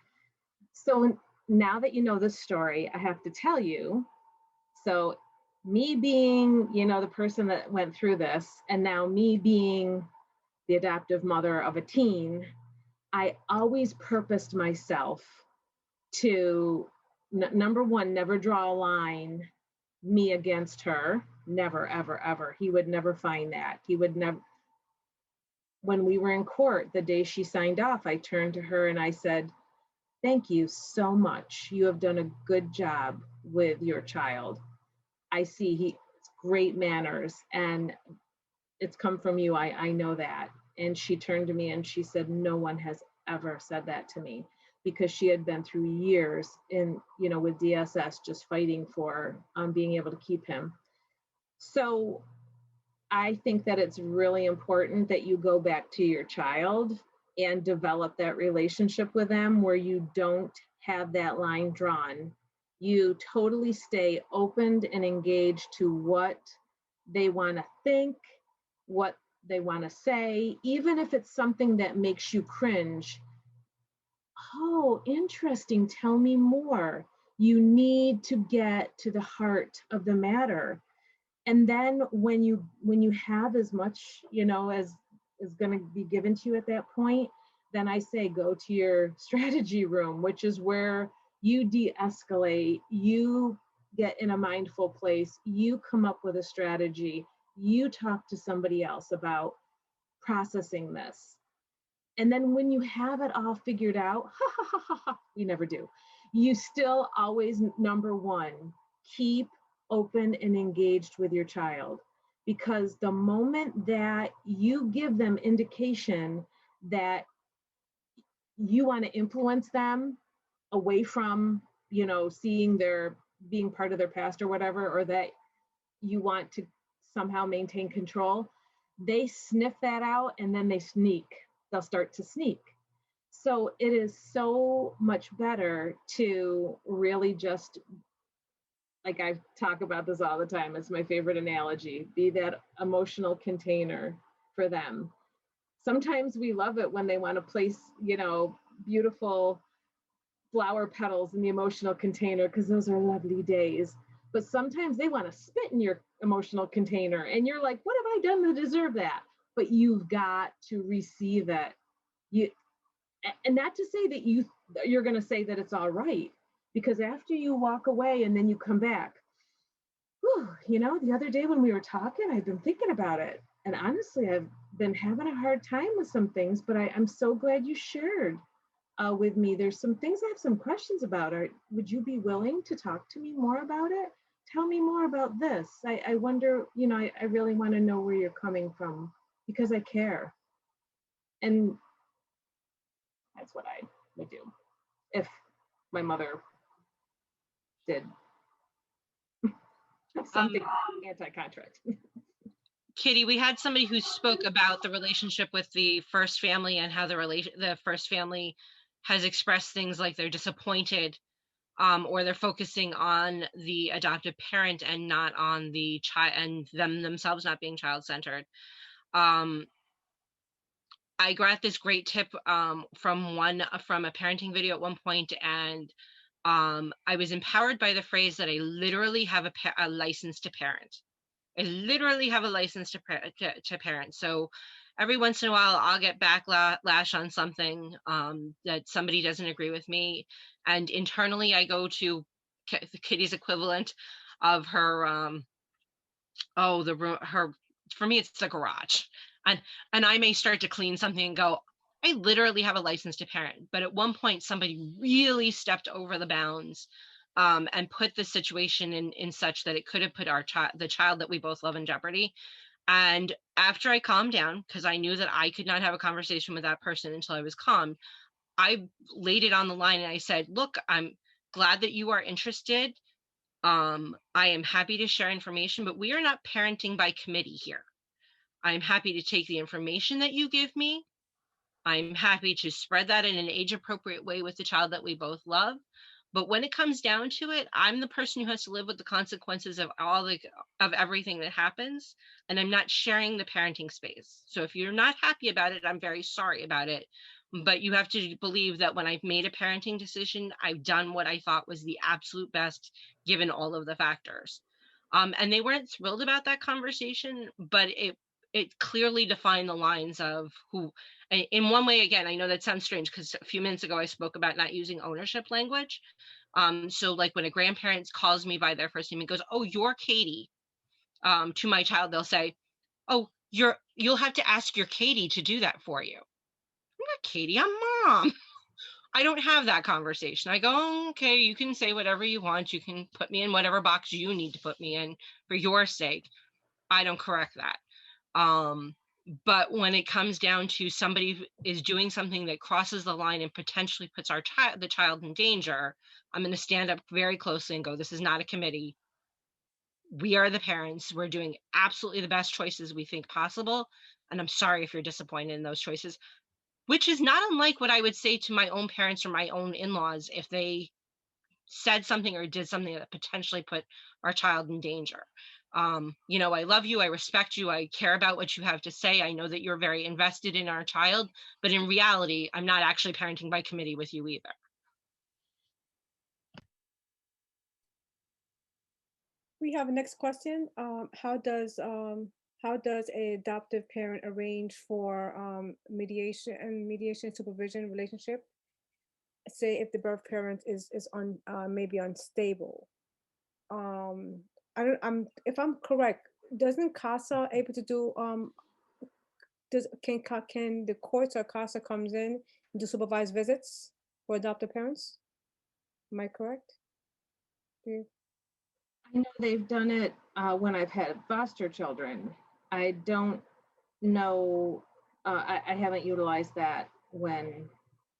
So now that you know this story, I have to tell you, so me being, the person that went through this, and now me being the adoptive mother of a teen, I always purposed myself to, number one, never draw a line, me against her. Never, ever, ever. He would never find that. He would never. When we were in court, the day she signed off, I turned to her and I said, thank you so much. You have done a good job with your child. I see he's great manners and it's come from you. I know that. And she turned to me and she said, no one has ever said that to me, because she had been through years in, with DSS, just fighting for being able to keep him. So I think that it's really important that you go back to your child and develop that relationship with them where you don't have that line drawn. You totally stay open and engaged to what they want to think, what they want to say, even if it's something that makes you cringe. Oh, interesting. Tell me more. You need to get to the heart of the matter. And then when you have as much, as is going to be given to you at that point, then I say go to your strategy room, which is where you de-escalate, you get in a mindful place, you come up with a strategy, you talk to somebody else about processing this. And then when you have it all figured out, you never do. You still always, number one, keep open and engaged with your child. Because the moment that you give them indication that you want to influence them away from, seeing their being part of their past or whatever, or that you want to somehow maintain control, they sniff that out and then they'll start to sneak. So it is so much better to really just, like I talk about this all the time, it's my favorite analogy, be that emotional container for them. Sometimes we love it when they want to place, beautiful flower petals in the emotional container because those are lovely days. But sometimes they want to spit in your emotional container and you're like, what have I done to deserve that? But you've got to receive it. And not to say that you're going to say that it's all right, because after you walk away and then you come back, the other day when we were talking, I've been thinking about it. And honestly, I've been having a hard time with some things, but I'm so glad you shared with me. There's some things I have some questions about. Would you be willing to talk to me more about it? Tell me more about this. I wonder, I really want to know where you're coming from because I care. And that's what I would do if my mother did something anti-contract. Kitty, we had somebody who spoke about the relationship with the first family and how the first family has expressed things like they're disappointed, or they're focusing on the adoptive parent and not on the child and themselves not being child-centered. I got this great tip from a parenting video at one point, and I was empowered by the phrase that I literally have a license to parent. I literally have a license to parent. So every once in a while, I'll get backlash on something that somebody doesn't agree with me, and internally, I go to Kitty's equivalent of her. The room. For me, it's the garage, and I may start to clean something and go, I literally have a license to parent. But at one point, somebody really stepped over the bounds. And put the situation in such that it could have put the child that we both love in jeopardy. And after I calmed down, because I knew that I could not have a conversation with that person until I was calm, I laid it on the line and I said, look, I'm glad that you are interested. I am happy to share information, but we are not parenting by committee here. I'm happy to take the information that you give me. I'm happy to spread that in an age-appropriate way with the child that we both love. But when it comes down to it, I'm the person who has to live with the consequences of of everything that happens, and I'm not sharing the parenting space. So if you're not happy about it, I'm very sorry about it. But you have to believe that when I've made a parenting decision, I've done what I thought was the absolute best, given all of the factors. And they weren't thrilled about that conversation, but it clearly defined the lines of who. In one way, again, I know that sounds strange because a few minutes ago I spoke about not using ownership language. So like when a grandparent calls me by their first name and goes, oh, you're Katie, to my child, they'll say, oh, you'll have to ask your Katie to do that for you. I'm not Katie, I'm mom. I don't have that conversation. I go, oh, okay, you can say whatever you want. You can put me in whatever box you need to put me in for your sake. I don't correct that. But when it comes down to somebody who is doing something that crosses the line and potentially puts the child in danger, I'm going to stand up very closely and go, this is not a committee. We are the parents. We're doing absolutely the best choices we think possible. And I'm sorry if you're disappointed in those choices, which is not unlike what I would say to my own parents or my own in-laws if they said something or did something that potentially put our child in danger. I love you, I respect you, I care about what you have to say. I know that you're very invested in our child, but in reality, I'm not actually parenting by committee with you either. We have a next question. How does a adoptive parent arrange for mediation supervision relationship? Say if the birth parent is on maybe unstable. If I'm correct, doesn't CASA able to do can the courts or CASA comes in and do supervised visits for adoptive parents? Am I correct? Yeah. I know they've done it when I've had foster children. I don't know, I haven't utilized that when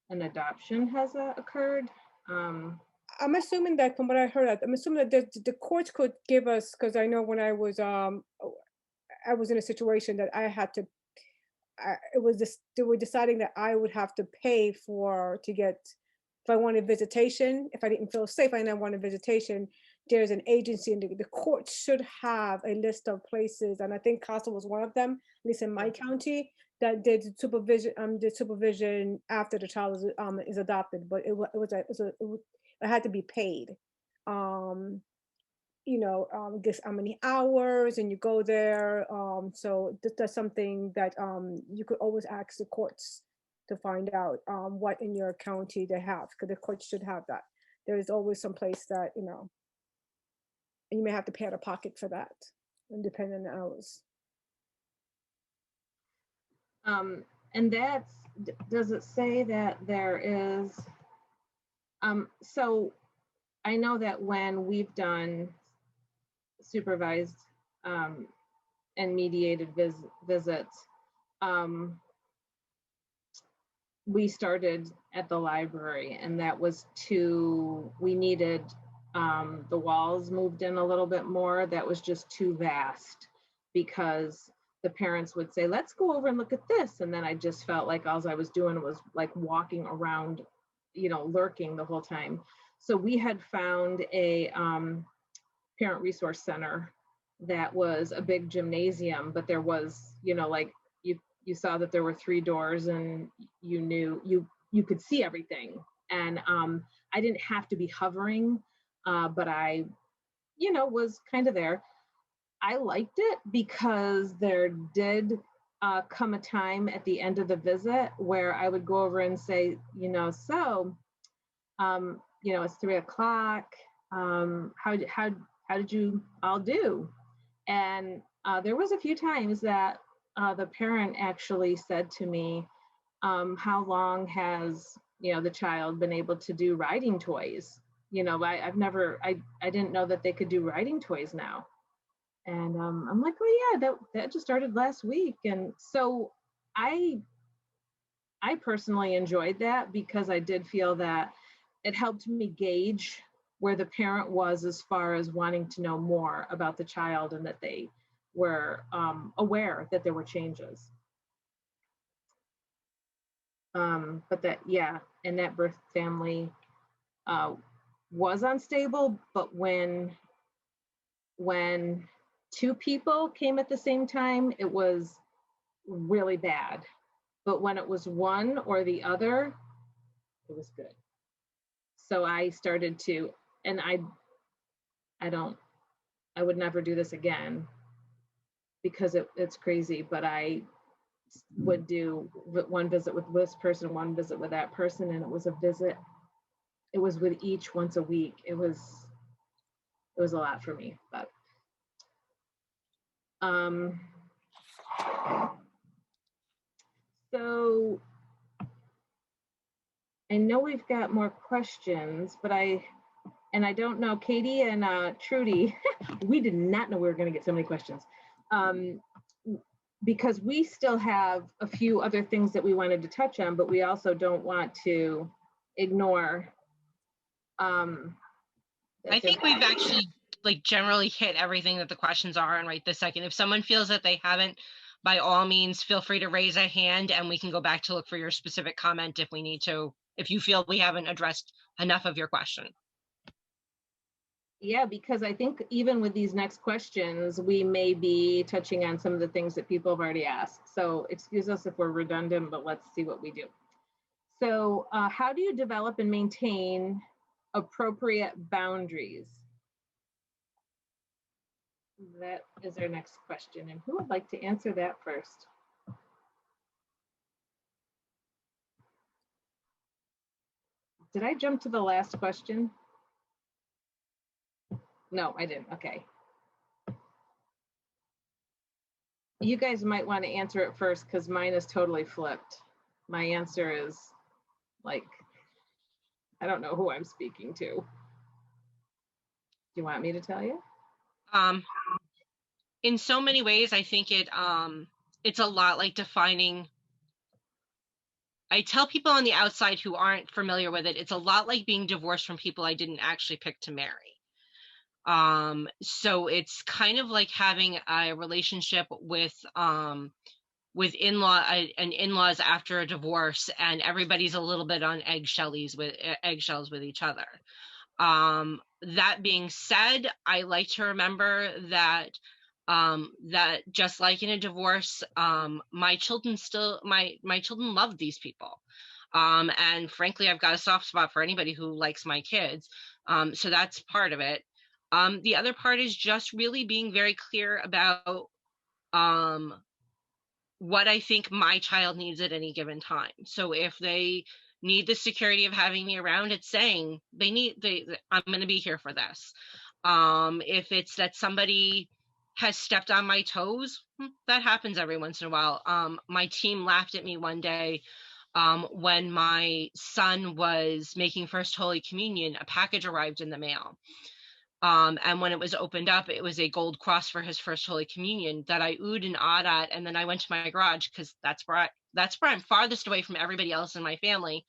an adoption has occurred. I'm assuming that from what I heard, I'm assuming that the courts could give us, because I know when I was in a situation that I had to, it was just, they were deciding that I would have to pay to get, if I wanted visitation, if I didn't feel safe and I wanted visitation, there's an agency and the court should have a list of places, and I think CASA was one of them, at least in my county, that did supervision after the child is adopted, but it had to be paid. Guess how many hours and you go there. So that's something that you could always ask the courts to find out what in your county they have, because the courts should have that. There is always some place that, and you may have to pay out of pocket for that, and depending on the hours. And does it say that there is, so I know that when we've done supervised and mediated visits, we started at the library, and that was we needed the walls moved in a little bit more. That was just too vast, because the parents would say, let's go over and look at this. And then I just felt like all I was doing was like walking around, lurking the whole time. So we had found a parent resource center that was a big gymnasium, but there was, like you saw that there were 3 doors, and you knew you could see everything. And I didn't have to be hovering, but I, was kind of there. I liked it because there did come a time at the end of the visit where I would go over and say, so, it's 3 o'clock. How did you all do? And there was a few times that the parent actually said to me, how long has, the child been able to do riding toys? I didn't know that they could do riding toys now. And I'm like, oh yeah, that just started last week. And so I personally enjoyed that, because I did feel that it helped me gauge where the parent was as far as wanting to know more about the child, and that they were aware that there were changes. But that, yeah, and that birth family was unstable, but when 2 people came at the same time, it was really bad. But when it was one or the other, it was good. So I started to, and I would never do this again, because it's crazy, but I would do one visit with this person, one visit with that person, and it was with each once a week. It was a lot for me, but so I know we've got more questions, but I don't know, Katie and Trudy, we did not know we were going to get so many questions, because we still have a few other things that we wanted to touch on, but we also don't want to ignore. I think we've actually generally hit everything that the questions are on right this second. If someone feels that they haven't, by all means, feel free to raise a hand and we can go back to look for your specific comment if we need to, if you feel we haven't addressed enough of your question. Yeah, because I think even with these next questions, we may be touching on some of the things that people have already asked. So excuse us if we're redundant, but let's see what we do. So how do you develop and maintain appropriate boundaries? That is our next question. And who would like to answer that first? Did I jump to the last question? No, I didn't. Okay. You guys might want to answer it first because mine is totally flipped. My answer is like, I don't know who I'm speaking to. Do you want me to tell you? In so many ways, I think it's a lot like defining. I tell people on the outside who aren't familiar with it, it's a lot like being divorced from people I didn't actually pick to marry. So it's kind of like having a relationship with in-laws after a divorce, and everybody's a little bit on eggshells with each other. That being said, I like to remember that that just like in a divorce, my children love these people. And frankly, I've got a soft spot for anybody who likes my kids. So that's part of it. The other part is just really being very clear about what I think my child needs at any given time. So if they need the security of having me around, it's saying I'm going to be here for this. If it's that somebody has stepped on my toes, that happens every once in a while. My team laughed at me one day when my son was making First Holy Communion. A package arrived in the mail. And when it was opened up, it was a gold cross for his First Holy Communion that I oohed and awed at. And then I went to my garage because that's where I'm farthest away from everybody else in my family,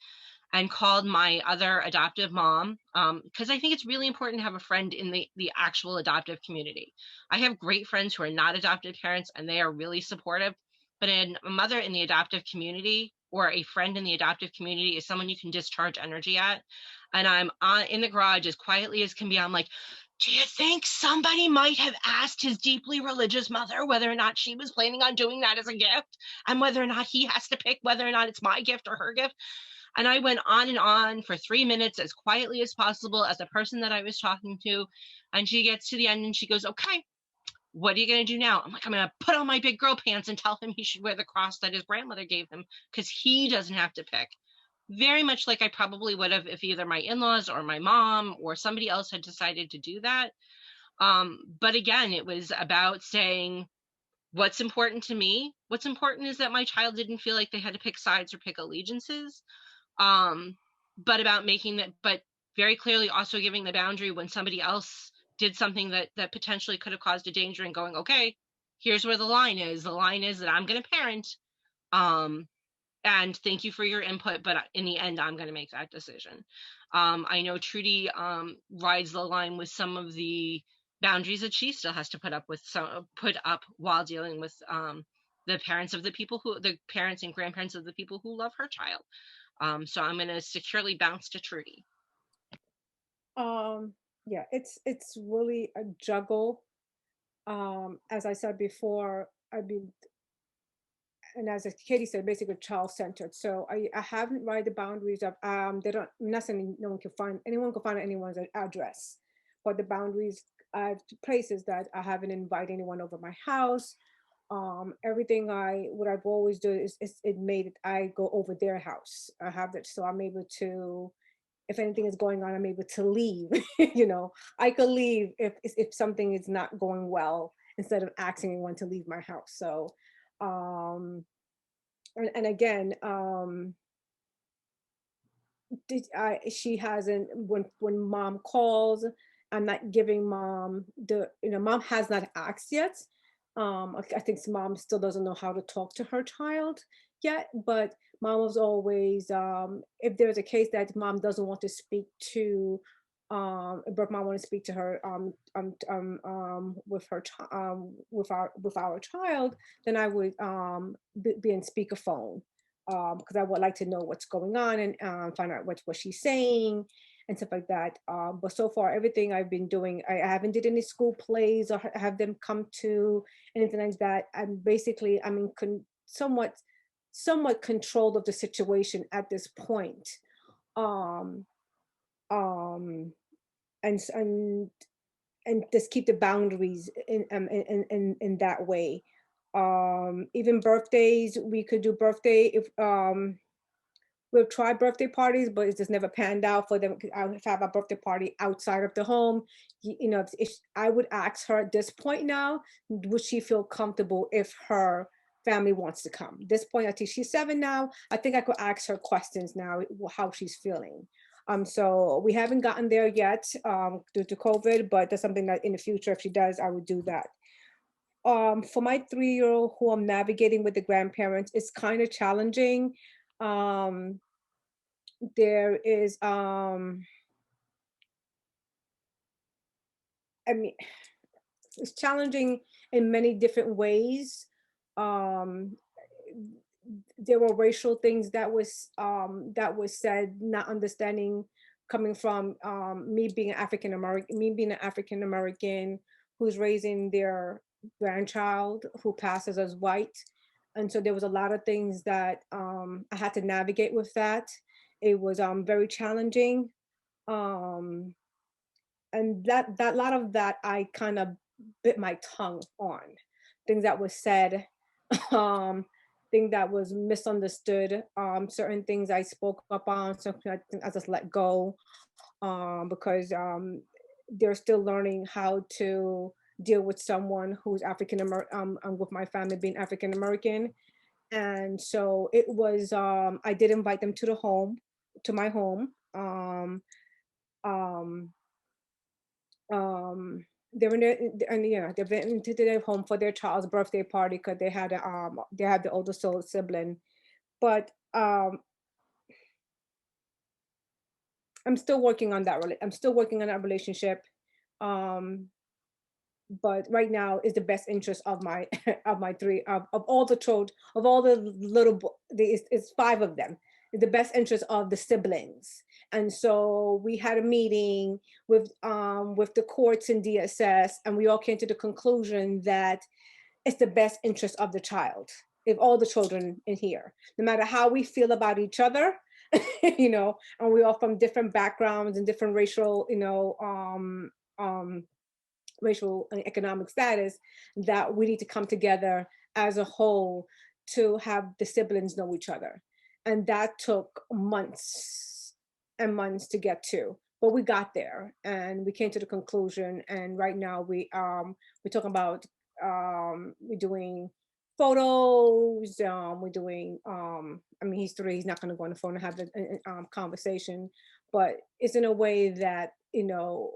and called my other adoptive mom, because I think it's really important to have a friend in the actual adoptive community. I have great friends who are not adoptive parents, and they are really supportive. But a mother in the adoptive community or a friend in the adoptive community is someone you can discharge energy at. And I'm in the garage as quietly as can be. I'm like, do you think somebody might have asked his deeply religious mother whether or not she was planning on doing that as a gift, and whether or not he has to pick whether or not it's my gift or her gift? And I went on and on for 3 minutes as quietly as possible as the person that I was talking to. And she gets to the end and she goes, okay, what are you going to do now? I'm like, I'm going to put on my big girl pants and tell him he should wear the cross that his grandmother gave him because he doesn't have to pick. Very much like I probably would have if either my in-laws or my mom or somebody else had decided to do that. But again, it was about saying, what's important to me? What's important is that my child didn't feel like they had to pick sides or pick allegiances. But about making that, but very clearly also giving the boundary when somebody else did something that potentially could have caused a danger, and going, okay, here's where the line is. The line is that I'm going to parent. And thank you for your input, but in the end, I'm going to make that decision. I know Trudy rides the line with some of the boundaries that she still has to put up while dealing with the parents and grandparents of the people who love her child. So I'm going to securely bounce to Trudy. Yeah, it's really a juggle. As I said before, and as Katie said, basically child-centered. So I haven't write the boundaries of they don't, I'm not saying anyone can find anyone's address, but the boundaries I have places that I haven't invited anyone over my house. Everything what I've always do is I go over their house. I have that, so I'm able to, if anything is going on, I'm able to leave. I could leave if something is not going well instead of asking anyone to leave my house. So and again, she hasn't, when mom calls, I'm not giving mom mom has not asked yet. I think mom still doesn't know how to talk to her child yet, but mom was always, if there's a case that mom doesn't want to speak to, but mom want to speak to her with our child, then I would be in speakerphone, because I would like to know what's going on and find out what she's saying and stuff like that. But so far, everything I've been doing, I haven't did any school plays or have them come to anything like that. I'm in somewhat controlled of the situation at this point. Um, um, and just keep the boundaries in that way. Even birthdays, we could do birthday we've tried birthday parties, but it's just never panned out for them. I would have a birthday party outside of the home. You know, if I would ask her at this point now, would she feel comfortable if her family wants to come? This point, I think she's 7 now. I think I could ask her questions now, how she's feeling. So we haven't gotten there yet due to COVID, but that's something that in the future, if she does, I would do that. For my 3-year-old who I'm navigating with the grandparents, it's kind of challenging. Um, there is, I mean, it's challenging in many different ways. Um, there were racial things that was said, not understanding, coming from me being an African American who's raising their grandchild who passes as white, and so there was a lot of things that I had to navigate with that. It was very challenging, um, and that lot of that I kind of bit my tongue on things that was said. um thing that was misunderstood, certain things I spoke up on, something I just let go, because they're still learning how to deal with someone who's African American, with my family being African American. And so it was, I did invite them to the home, to my home. Um um they were in and yeah, they went into their home for their child's birthday party because they had the older sibling. But I'm still working on that. I'm still working on that relationship. Um, but right now is the best interest of my of my three of all the children, of all the it's 5 of them. The best interest of the siblings. And so we had a meeting with the courts and DSS, and we all came to the conclusion that it's the best interest of the child, if all the children in here, no matter how we feel about each other, you know, and we all from different backgrounds and different racial, racial and economic status, that we need to come together as a whole to have the siblings know each other. And that took months and months to get to, but we got there and we came to the conclusion. And right now we're talking about, we're doing photos, we're doing, I mean, he's 3, he's not going to go on the phone and have the conversation, but it's in a way that, you know,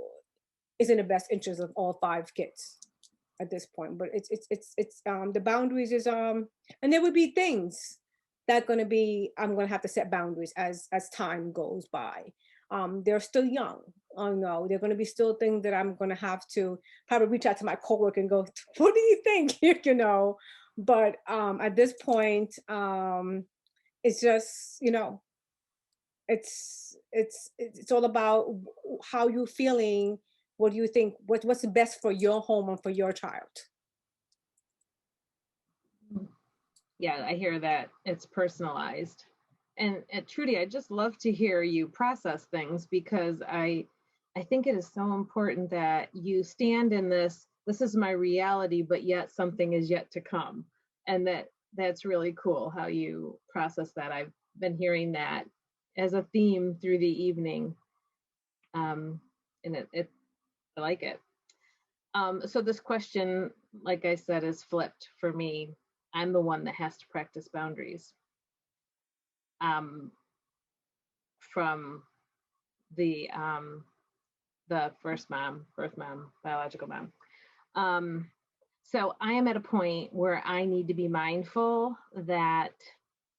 is in the best interest of all 5 kids at this point. But it's the boundaries is, and there would be things that going to be, I'm going to have to set boundaries as time goes by. They're still young. I know they're going to be still things that I'm going to have to probably reach out to my coworker and go, what do you think? You know, but at this point, it's just, you know, it's all about how you feeling. What do you think? What's the best for your home and for your child? Yeah, I hear that. It's personalized. And Trudy, I just love to hear you process things, because I think it is so important that you stand in this is my reality, but yet something is yet to come. And that's really cool how you process that. I've been hearing that as a theme through the evening. And I like it. So this question, like I said, is flipped for me. I'm the one that has to practice boundaries. From the birth mom, biological mom. So I am at a point where I need to be mindful that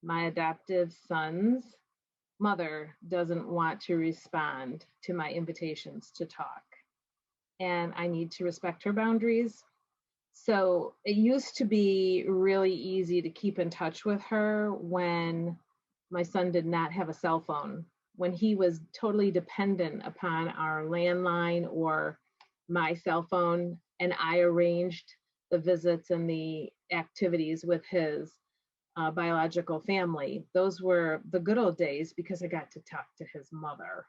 my adoptive son's mother doesn't want to respond to my invitations to talk, and I need to respect her boundaries. So it used to be really easy to keep in touch with her when my son did not have a cell phone, when he was totally dependent upon our landline or my cell phone, and I arranged the visits and the activities with his biological family. Those were the good old days because I got to talk to his mother.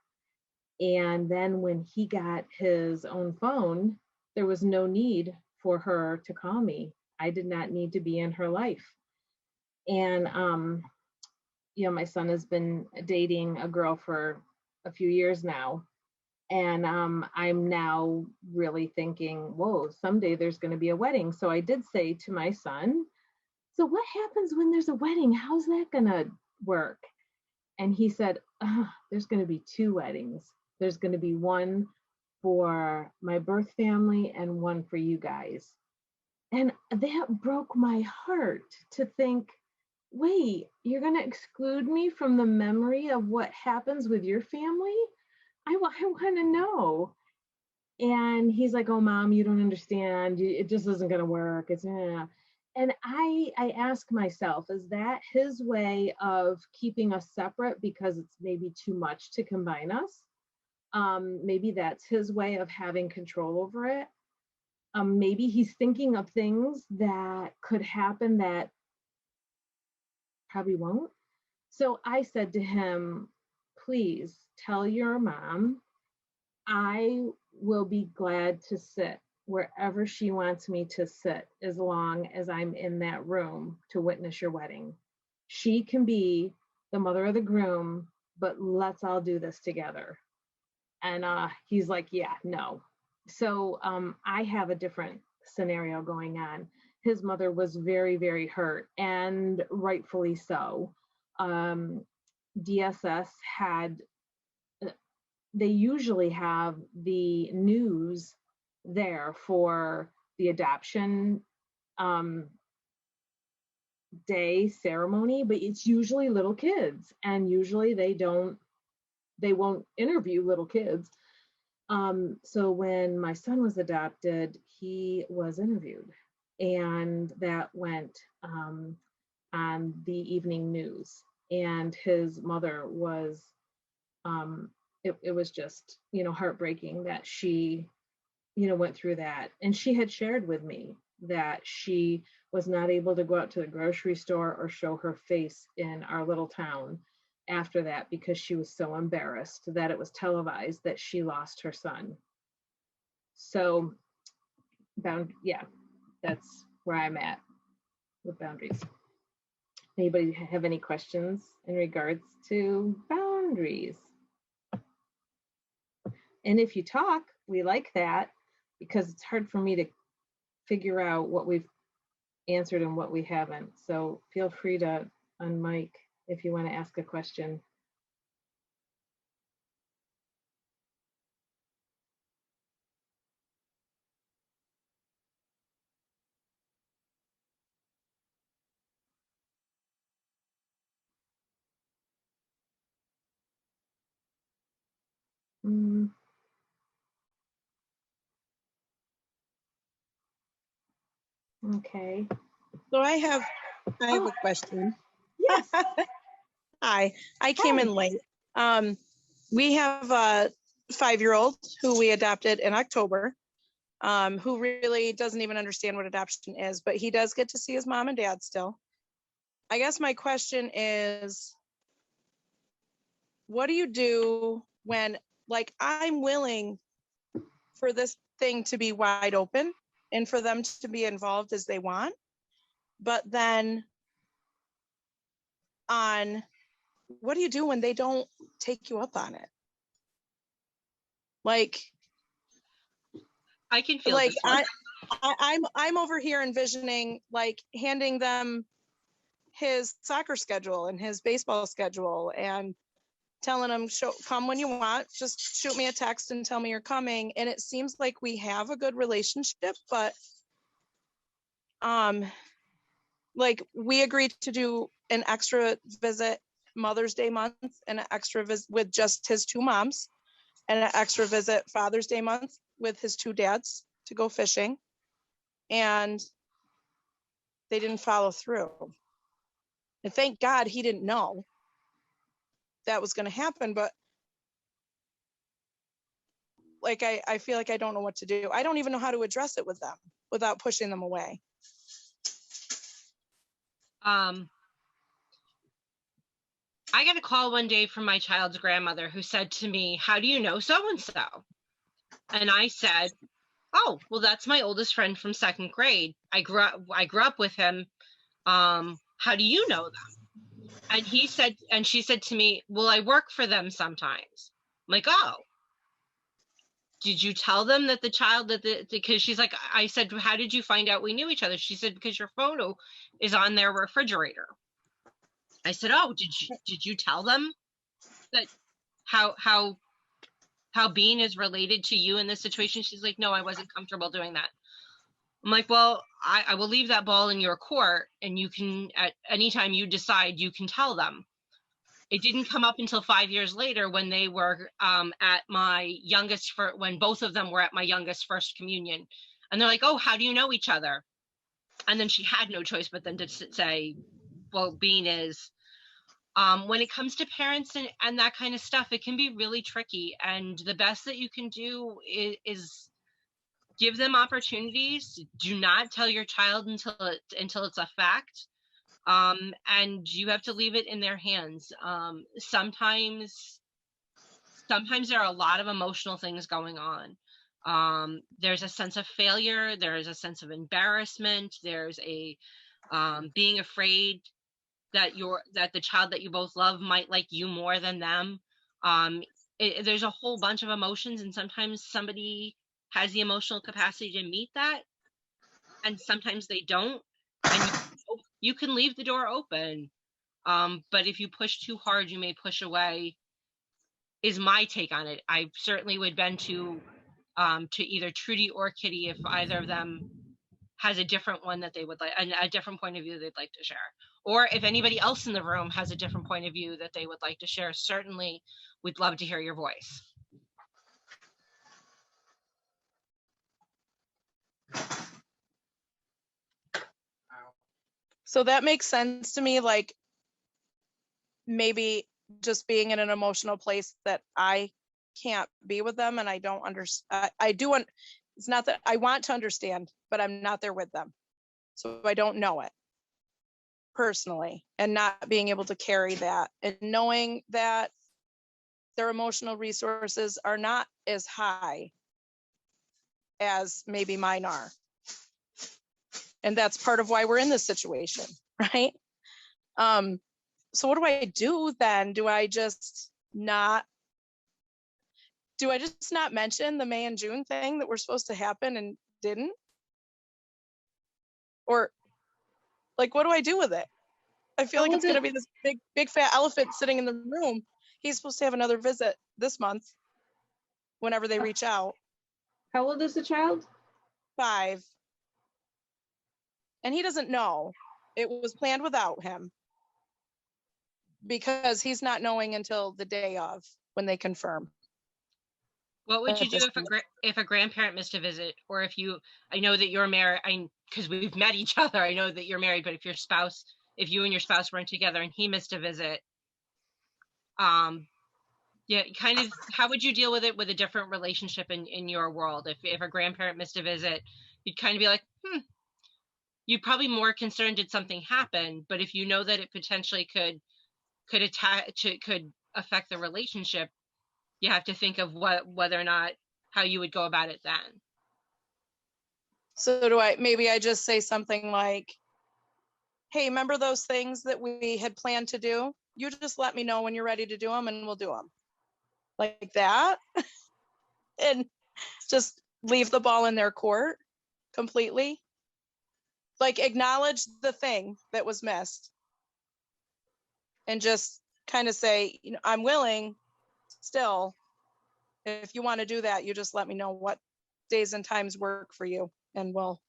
And then when he got his own phone, there was no need for her to call me. I did not need to be in her life. And my son has been dating a girl for a few years now. And I'm now really thinking, whoa, someday there's going to be a wedding. So I did say to my son, so what happens when there's a wedding? How's that going to work? And he said, there's going to be 2 weddings. There's going to be one for my birth family and one for you guys. And that broke my heart to think, wait, you're going to exclude me from the memory of what happens with your family? I want to know. And he's like, oh, Mom, you don't understand. It just isn't going to work. It's And I ask myself, is that his way of keeping us separate because it's maybe too much to combine us? Maybe that's his way of having control over it. Maybe he's thinking of things that could happen that probably won't. So I said to him, please tell your mom I will be glad to sit wherever she wants me to sit as long as I'm in that room to witness your wedding. She can be the mother of the groom, but let's all do this together. And he's like, yeah, no. So I have a different scenario going on. His mother was very, very hurt, and rightfully so. DSS had, they usually have the news there for the adoption day ceremony, but it's usually little kids, and usually they won't interview little kids. So when my son was adopted, he was interviewed, and that went on the evening news. And his mother was, it was just, heartbreaking that she, went through that. And she had shared with me that she was not able to go out to the grocery store or show her face in our little town after that because she was so embarrassed that it was televised that she lost her son. So, that's where I'm at with boundaries. Anybody have any questions in regards to boundaries? And if you talk, we like that, because it's hard for me to figure out what we've answered and what we haven't. So feel free to unmic if you want to ask a question. Okay. So I have a question. Yes. Hi, I came in late. We have a 5-year-old who we adopted in October, who really doesn't even understand what adoption is, but he does get to see his mom and dad still. I guess my question is, what do you do when, like, I'm willing for this thing to be wide open and for them to be involved as they want, but then what do you do when they don't take you up on it? Like, I can feel like this one. I'm over here envisioning like handing them his soccer schedule and his baseball schedule and telling them, come when you want, just shoot me a text and tell me you're coming. And it seems like we have a good relationship, but like we agreed to do an extra visit Mother's Day month and an extra visit with just his 2 moms and an extra visit Father's Day month with his 2 dads to go fishing. And they didn't follow through. And thank God he didn't know that was going to happen. But like, I feel like I don't know what to do. I don't even know how to address it with them without pushing them away. I got a call one day from my child's grandmother who said to me, how do you know so-and-so? And I said, oh, well, that's my oldest friend from 2nd grade. I grew up with him. How do you know them? And she said to me, well, I work for them sometimes. I'm like, oh, did you tell them that the child because she's like, I said, how did you find out we knew each other? She said, because your photo is on their refrigerator. I said, oh, did you tell them that how Bean is related to you in this situation? She's like, no, I wasn't comfortable doing that. I'm like, well, I will leave that ball in your court, and you can, at any time you decide, you can tell them. It didn't come up until 5 years later when they were at my youngest, when both of them were at my youngest first communion. And they're like, oh, how do you know each other? And then she had no choice but then to say, well, Bean is. When it comes to parents and that kind of stuff, it can be really tricky. And the best that you can do is give them opportunities. Do not tell your child until it's a fact. And you have to leave it in their hands. Sometimes there are a lot of emotional things going on. There's a sense of failure. There's a sense of embarrassment. There's a being afraid that the child that you both love might like you more than them. There's a whole bunch of emotions, and sometimes somebody has the emotional capacity to meet that, and sometimes they don't. And you can leave the door open, but if you push too hard, you may push away, is my take on it. I certainly would bend to either Trudy or Kitty if either of them has a different one that they would like, a different point of view they'd like to share. Or if anybody else in the room has a different point of view that they would like to share, certainly we'd love to hear your voice. So that makes sense to me, like maybe just being in an emotional place that I can't be with them, and I don't understand. It's not that I want to understand, but I'm not there with them. So I don't know it personally, and not being able to carry that, and knowing that their emotional resources are not as high as maybe mine are. And that's part of why we're in this situation, right? So what do I do then? Do I just not mention the May and June thing that were supposed to happen and didn't? Or like, what do I do with it? I feel like it's going to be this big fat elephant sitting in the room. He's supposed to have another visit this month whenever they reach out. How old is the child? 5. And he doesn't know. It was planned without him, because he's not knowing until the day of, when they confirm. What would you do if a grandparent missed a visit, or if I know that you're married, because we've met each other, I know that you're married, but if you and your spouse weren't together and he missed a visit, kind of, how would you deal with it with a different relationship in your world? If a grandparent missed a visit, you'd kind of be like, you'd probably more concerned did something happen, but if you know that it potentially could affect the relationship, you have to think of whether or not how you would go about it then. So maybe I just say something like, hey, remember those things that we had planned to do? You just let me know when you're ready to do them and we'll do them. Like that. And just leave the ball in their court completely. Like, acknowledge the thing that was missed and just kind of say, I'm willing still. If you want to do that, you just let me know what days and times work for you, and we'll.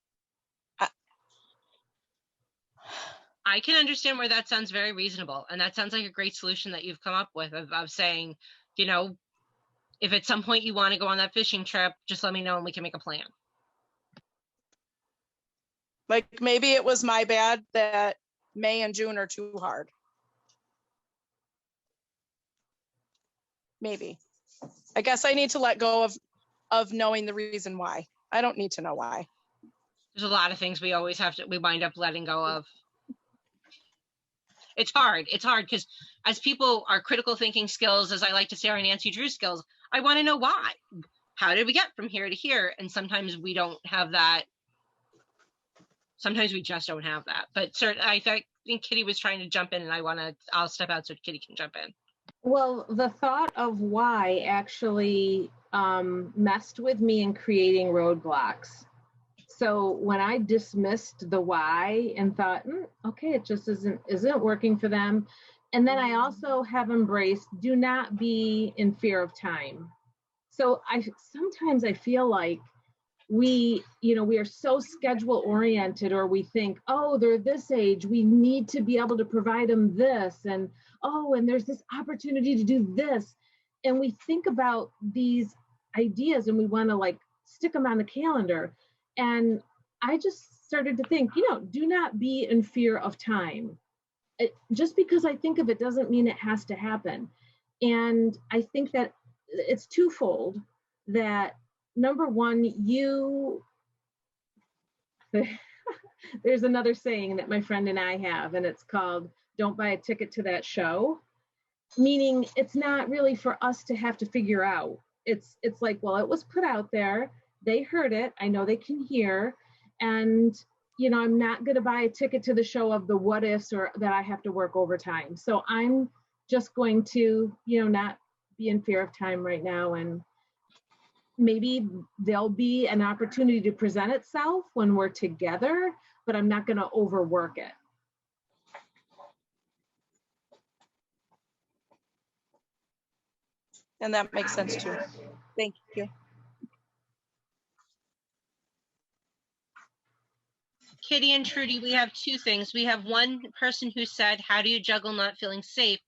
I can understand where that sounds very reasonable, and that sounds like a great solution that you've come up with of saying, if at some point you want to go on that fishing trip, just let me know and we can make a plan. Like, maybe it was my bad that May and June are too hard. Maybe. I guess I need to let go of knowing the reason why. I don't need to know why. There's a lot of things we wind up letting go of. It's hard because as people, our critical thinking skills, as I like to say, our Nancy Drew skills, I want to know why. How did we get from here to here? And sometimes we don't have that. Sometimes we just don't have that. But certainly, I think think Kitty was trying to jump in, and I'll step out so Kitty can jump in. Well, the thought of why actually messed with me in creating roadblocks. So when I dismissed the why and thought, okay, it just isn't working for them. And then I also have embraced, do not be in fear of time. So sometimes I feel like we are so schedule oriented, or we think, oh, they're this age, we need to be able to provide them this, and and there's this opportunity to do this. And we think about these ideas and we want to like stick them on the calendar. And I just started to think, do not be in fear of time. Just because I think of it doesn't mean it has to happen. And I think that it's twofold. That number one, there's another saying that my friend and I have, and it's called, don't buy a ticket to that show. Meaning it's not really for us to have to figure out. It's like, well, it was put out there. They heard it. I know they can hear. And, I'm not going to buy a ticket to the show of the what ifs or that I have to work overtime. So I'm just going to, not be in fear of time right now. And maybe there'll be an opportunity to present itself when we're together, but I'm not going to overwork it. And that makes sense too. Thank you. Kitty and Trudy, we have two things. We have one person who said, how do you juggle not feeling safe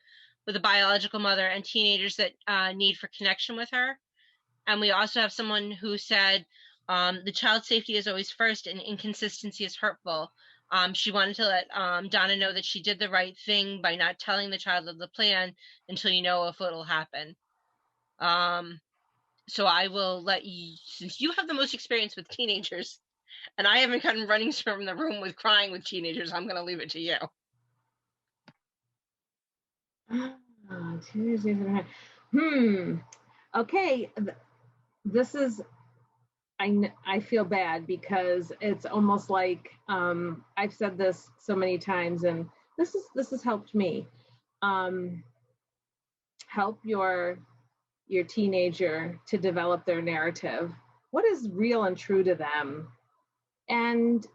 with a biological mother and teenagers that need for connection with her? And we also have someone who said, the child's safety is always first and inconsistency is hurtful. She wanted to let Donna know that she did the right thing by not telling the child of the plan until you know if it'll happen. So I will let you, since you have the most experience with teenagers, and I haven't gotten running from the room with crying with teenagers, I'm going to leave it to you. Okay. This is, I feel bad because it's almost like I've said this so many times, and this has helped me. Help your teenager to develop their narrative. What is real and true to them? And,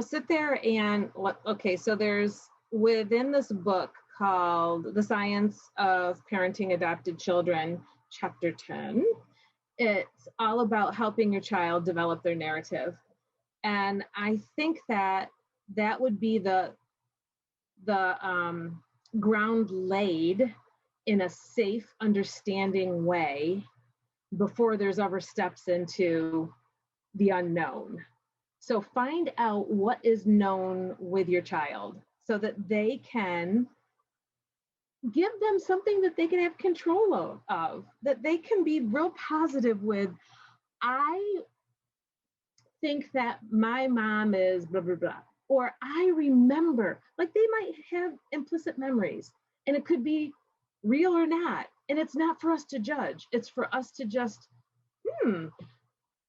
sit there and, okay, so there's within this book called The Science of Parenting Adopted Children, Chapter 10, it's all about helping your child develop their narrative. And I think that would be the ground laid in a safe, understanding way before there's ever steps into the unknown. So find out what is known with your child so that they can give them something that they can have control of, that they can be real positive with. I think that my mom is blah, blah, blah. Or I remember, like they might have implicit memories and it could be real or not. And it's not for us to judge. It's for us to just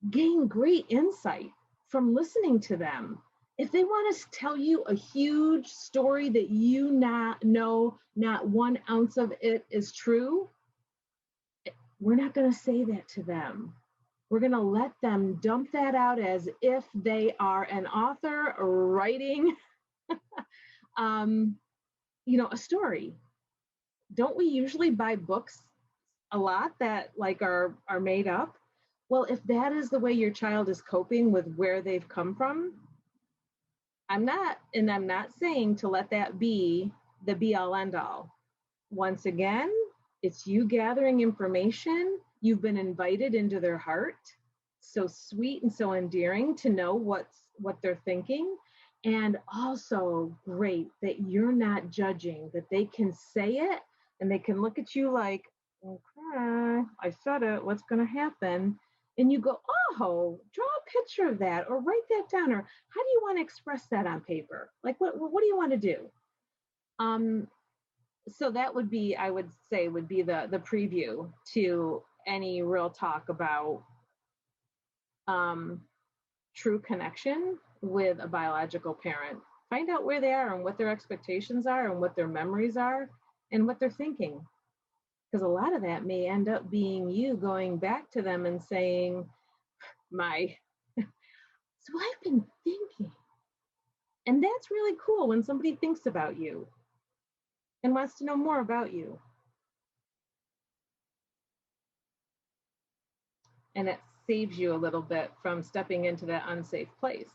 gain great insight from listening to them. If they want to tell you a huge story that you know not 1 ounce of it is true, we're not going to say that to them. We're going to let them dump that out as if they are an author writing, a story. Don't we usually buy books a lot that like are made up? Well, if that is the way your child is coping with where they've come from, I'm not saying to let that be the be all end all. Once again, it's you gathering information. You've been invited into their heart. So sweet and so endearing to know what they're thinking. And also great that you're not judging, that they can say it and they can look at you like, okay, I said it, what's going to happen? And you go, oh, draw a picture of that or write that down, or how do you want to express that on paper? Like, what do you want to do? So that would be, I would say, would be the preview to any real talk about true connection with a biological parent. find out where they are and what their expectations are and what their memories are and what they're thinking. Because a lot of that may end up being you going back to them and saying, so I've been thinking. And that's really cool when somebody thinks about you and wants to know more about you. And it saves you a little bit from stepping into that unsafe place.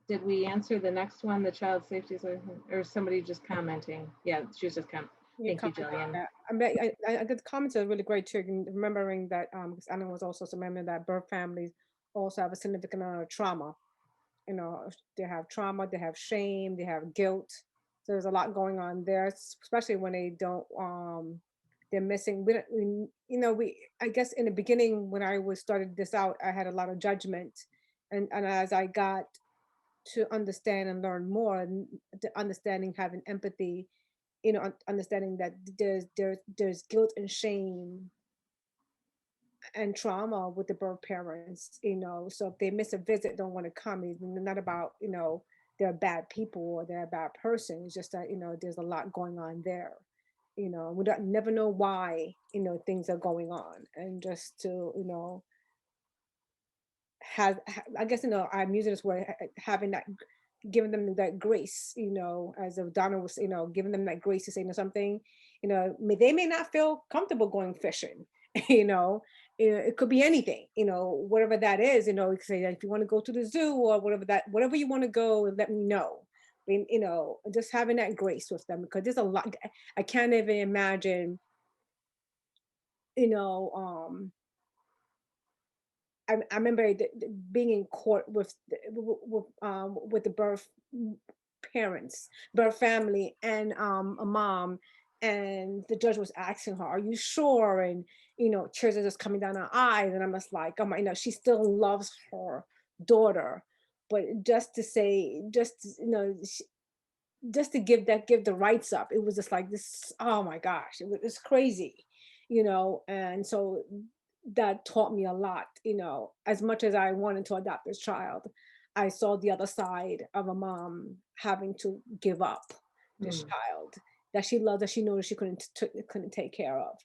Did we answer the next one, the child safety, or somebody just commenting? Yeah, she was just commenting. Thank you, Jillian. I the comments are really great too. Remembering that, because Anna was also remembering that birth families also have a significant amount of trauma. You know, they have trauma, they have shame, they have guilt. So there's a lot going on there, especially when they don't, they're missing. I guess in the beginning when I was started this out, I had a lot of judgment, and as I got to understand and learn more, and understanding, having empathy, understanding that there's guilt and shame and trauma with the birth parents, so if they miss a visit, don't want to come, it's not about, they're bad people or they're a bad person. It's just that, there's a lot going on there. We don't never know why, things are going on. And just to, I guess, I'm using this word, having that, giving them that grace, as Donna was, giving them that grace to say something, they may not feel comfortable going fishing, it could be anything, whatever that is, you could say, if you want to go to the zoo or whatever you want to go, let me know. I mean, just having that grace with them, because there's a lot. I can't even imagine, I remember being in court with the birth parents, birth family, and a mom, and the judge was asking her, "Are you sure?" And tears are just coming down her eyes, and I'm just like, "Oh my!" She still loves her daughter, but just to say, just to give the rights up, it was just like this. Oh my gosh, it's crazy, and so that taught me a lot. As much as I wanted to adopt this child, I saw the other side of a mom having to give up this child that she loved, that she knew that she couldn't take care of.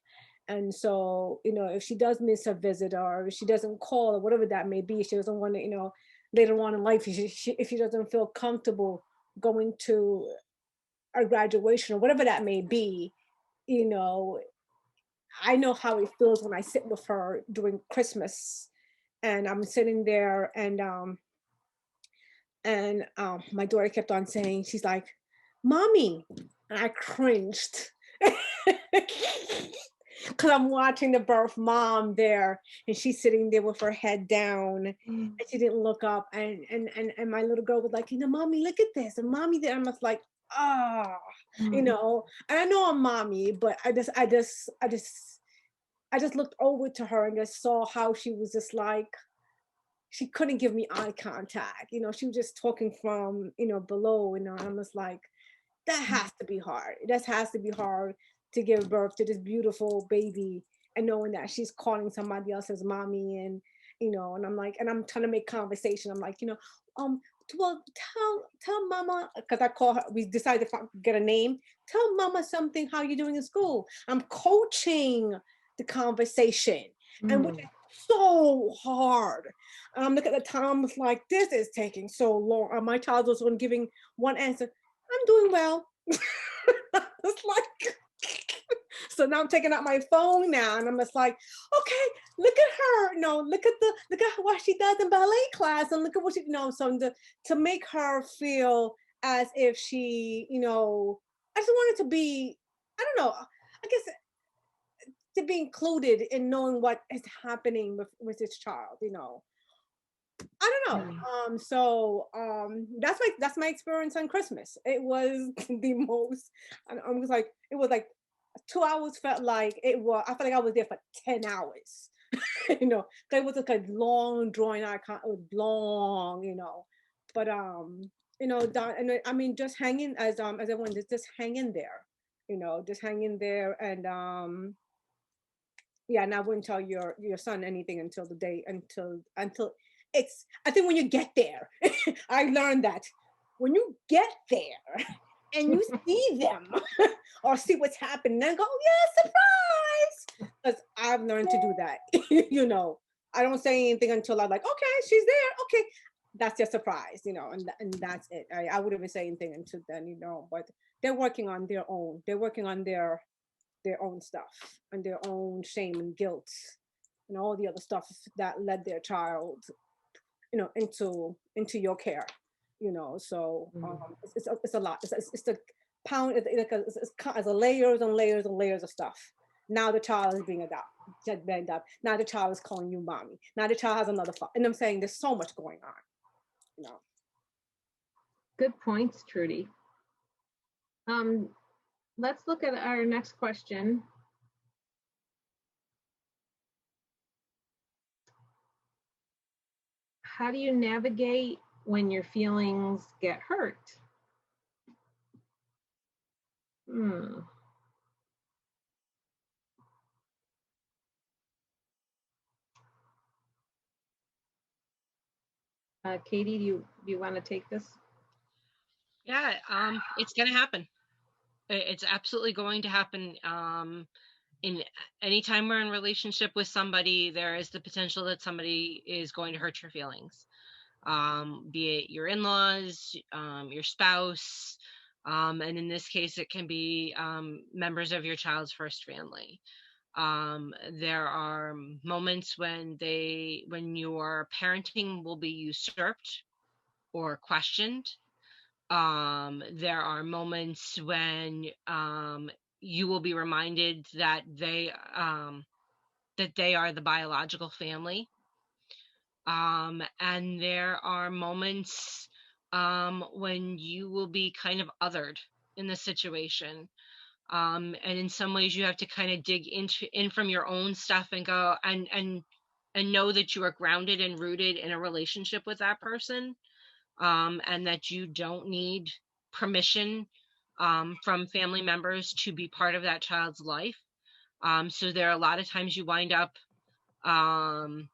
And so, if she does miss a visit, or if she doesn't call, or whatever that may be, she doesn't want to, later on in life, if she doesn't feel comfortable going to a graduation or whatever that may be, I know how it feels when I sit with her during Christmas, and I'm sitting there, and my daughter kept on saying, she's like, "Mommy," and I cringed because I'm watching the birth mom there, and she's sitting there with her head down, and she didn't look up, and my little girl was like, "Mommy, look at this," and mommy there, I'm just like, and I know I'm mommy, but I just looked over to her and just saw how she was just like, she couldn't give me eye contact. She was just talking from, below, and I'm just like, that has to be hard. That has to be hard to give birth to this beautiful baby and knowing that she's calling somebody else's mommy, and, and I'm like, and I'm trying to make conversation. I'm like, well, tell mama, because I call her, we decided to get a name. Tell mama something, how you doing in school. I'm coaching the conversation, and which is so hard. Look at the time, I was like, this is taking so long. My child was on giving one answer, "I'm doing well." It's like, so now I'm taking out my phone now, and I'm just like, okay, look at her. No, look at what she does in ballet class, and look at what she, so to make her feel as if she, I just wanted to be, I don't know, I guess, to be included in knowing what is happening with this child, I don't know. So that's my experience on Christmas. It was the most, I was like, it was like 2 hours felt like it was, I felt like I was there for 10 hours. It was like a long drawing icon, it was long, but and I mean, just hanging, as everyone just hang in there, just hang in there. And yeah, and I wouldn't tell your son anything until the day, until it's, I think when you get there, I learned that when you get there and you see them or see what's happening, then go, yeah, surprise. Because I've learned to do that. I don't say anything until I'm like, okay, she's there. Okay. That's your surprise, and that's it. I wouldn't even say anything until then, but they're working on their own. They're working on their own stuff and their own shame and guilt and all the other stuff that led their child, into your care, so it's a lot. It's a pound. It's a layers and layers and layers of stuff. Now the child is being adopted. Now the child is calling you mommy. Now the child has another father. And I'm saying there's so much going on. Good points, Trudy. Let's look at our next question. How do you navigate when your feelings get hurt? Katie, do you want to take this? Yeah, it's going to happen. It's absolutely going to happen. In any time we're in relationship with somebody, there is the potential that somebody is going to hurt your feelings, be it your in-laws, your spouse, and in this case, it can be members of your child's first family. There are moments when your parenting will be usurped or questioned. There are moments when you will be reminded that they are the biological family. And there are moments when you will be kind of othered in the situation. And in some ways you have to kind of dig in from your own stuff and go and know that you are grounded and rooted in a relationship with that person. And that you don't need permission from family members to be part of that child's life. So there are a lot of times you wind up in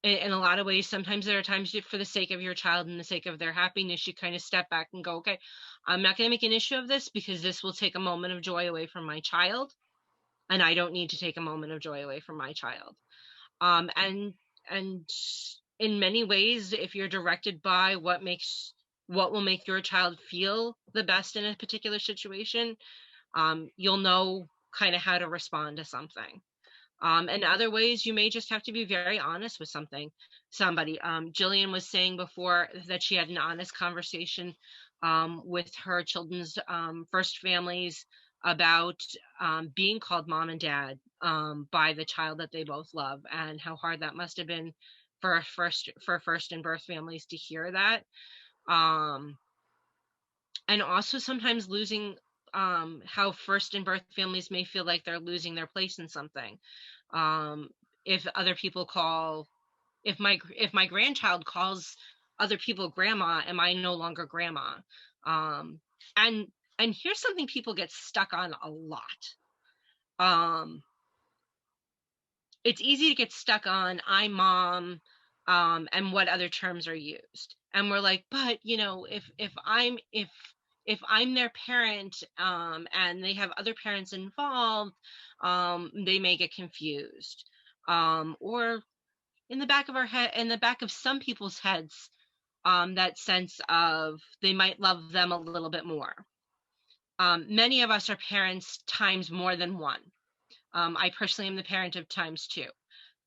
a lot of ways. Sometimes there are times for the sake of your child and the sake of their happiness, you kind of step back and go, okay, I'm not going to make an issue of this because this will take a moment of joy away from my child. And I don't need to take a moment of joy away from my child. And in many ways, if you're directed by what will make your child feel the best in a particular situation, you'll know kind of how to respond to something. And other ways, you may just have to be very honest with somebody. Jillian was saying before that she had an honest conversation with her children's first families about being called mom and dad by the child that they both love, and how hard that must have been for first and birth families to hear that. And also sometimes losing how first and birth families may feel like they're losing their place in something. If other people if my grandchild calls other people grandma, am I no longer grandma? And here's something people get stuck on a lot. It's easy to get stuck on I'm mom, and what other terms are used. And we're like, but if I'm their parent, and they have other parents involved, they may get confused. Or in the back of some people's heads, that sense of they might love them a little bit more. Many of us are parents times more than one. I personally am the parent of times two.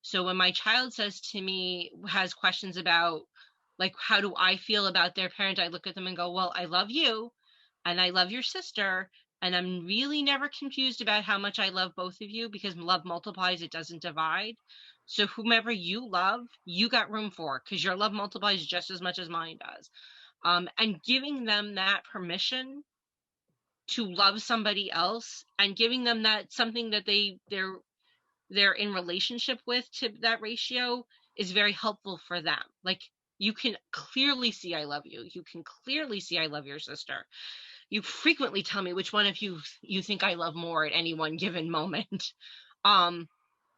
So when my child has questions about, like, how do I feel about their parent, I look at them and go, well, I love you and I love your sister. And I'm really never confused about how much I love both of you, because love multiplies, it doesn't divide. So whomever you love, you got room for, because your love multiplies just as much as mine does. And giving them that permission to love somebody else, and giving them that something that they're in relationship with, to that ratio, is very helpful for them. Like, you can clearly see I love you. You can clearly see I love your sister. you frequently tell me which one of you think I love more at any one given moment. But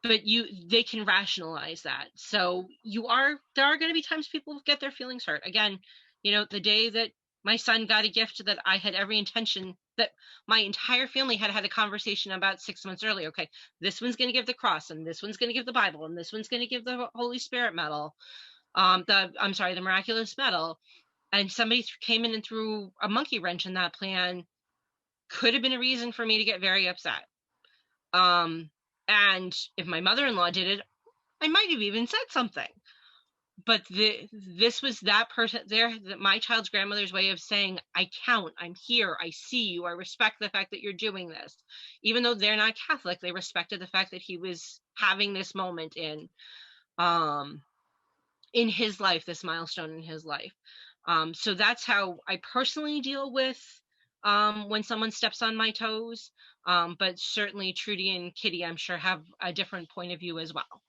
they can rationalize that. So there are going to be times people get their feelings hurt. Again, the day that my son got a gift that I had every intention, that my entire family had a conversation about 6 months earlier. Okay, this one's going to give the cross, and this one's going to give the Bible, and this one's going to give the Holy Spirit medal. The miraculous medal. And somebody came in and threw a monkey wrench in that plan. Could have been a reason for me to get very upset. And if my mother-in-law did it, I might have even said something. But this was that person there, my child's grandmother's way of saying, I count, I'm here, I see you, I respect the fact that you're doing this. Even though they're not Catholic, they respected the fact that he was having this moment in his life, this milestone in his life. So that's how I personally deal with when someone steps on my toes. But certainly Trudy and Kitty, I'm sure, have a different point of view as well.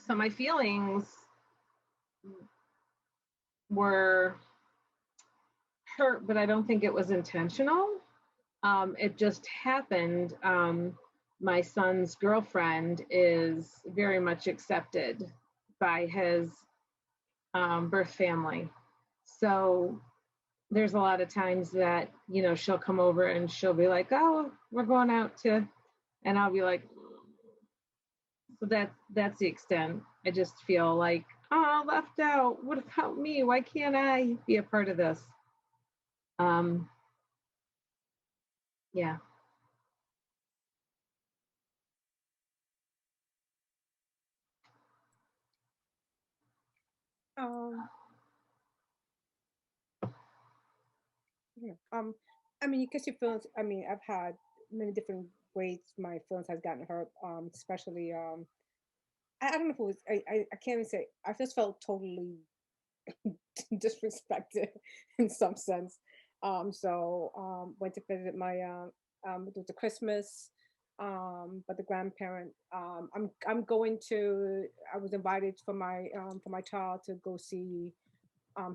So my feelings were hurt, but I don't think it was intentional. It just happened. My son's girlfriend is very much accepted by his birth family. So there's a lot of times that, she'll come over and she'll be like, oh, we're going out to, and I'll be like, so that's the extent. I just feel like, oh, left out. What about me? Why can't I be a part of this? Yeah. I mean, you guess your feelings. I mean, I've had many different ways my feelings has gotten hurt. Especially, I don't know if it was. I can't even say. I just felt totally disrespected in some sense. Went to visit my it was a Christmas, but the grandparent. I'm going to. I was invited for my child to go see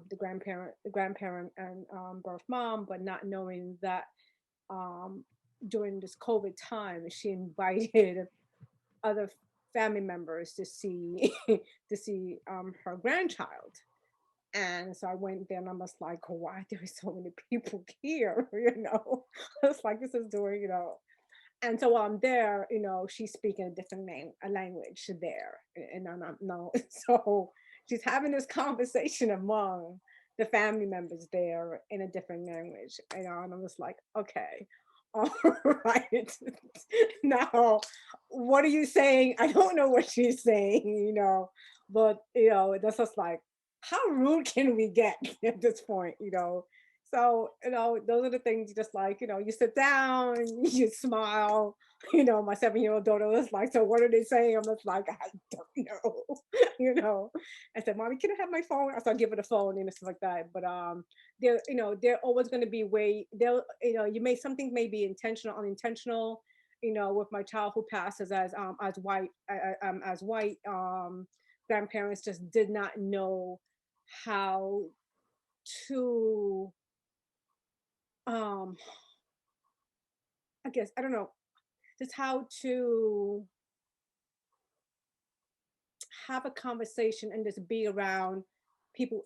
the grandparent and birth mom, but not knowing that during this COVID time, she invited other family members to see her grandchild. And so I went there and I was like, why are there so many people here? I was like, this is doing, And so while I'm there, she's speaking a different language there. And I'm not, no. So she's having this conversation among the family members there in a different language. And I'm just like, okay, all right. Now, what are you saying? I don't know what she's saying, but, that's just like, how rude can we get at this point, So, those are the things you just like, you sit down, you smile, my 7-year-old daughter was like, so what are they saying? I'm just like, I don't know, I said, Mommy, can I have my phone? So I give her the phone and stuff like that. But they're always going to be something may be intentional, unintentional, with my child who passes as white grandparents just did not know how to I guess I don't know just how to have a conversation and just be around people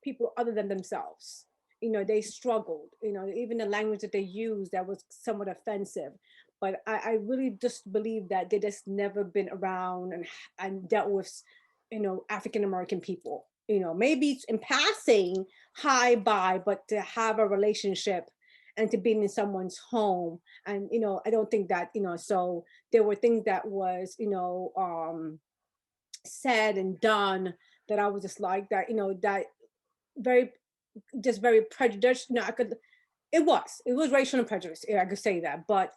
people other than themselves. They struggled, even the language that they used that was somewhat offensive. But I really just believe that they just never been around and dealt with African American people. Maybe in passing, hi, bye, but to have a relationship and to be in someone's home. And, I don't think that, so there were things that was, said and done that I was just like that, that very prejudiced. It was racial and prejudice. Yeah, I could say that, but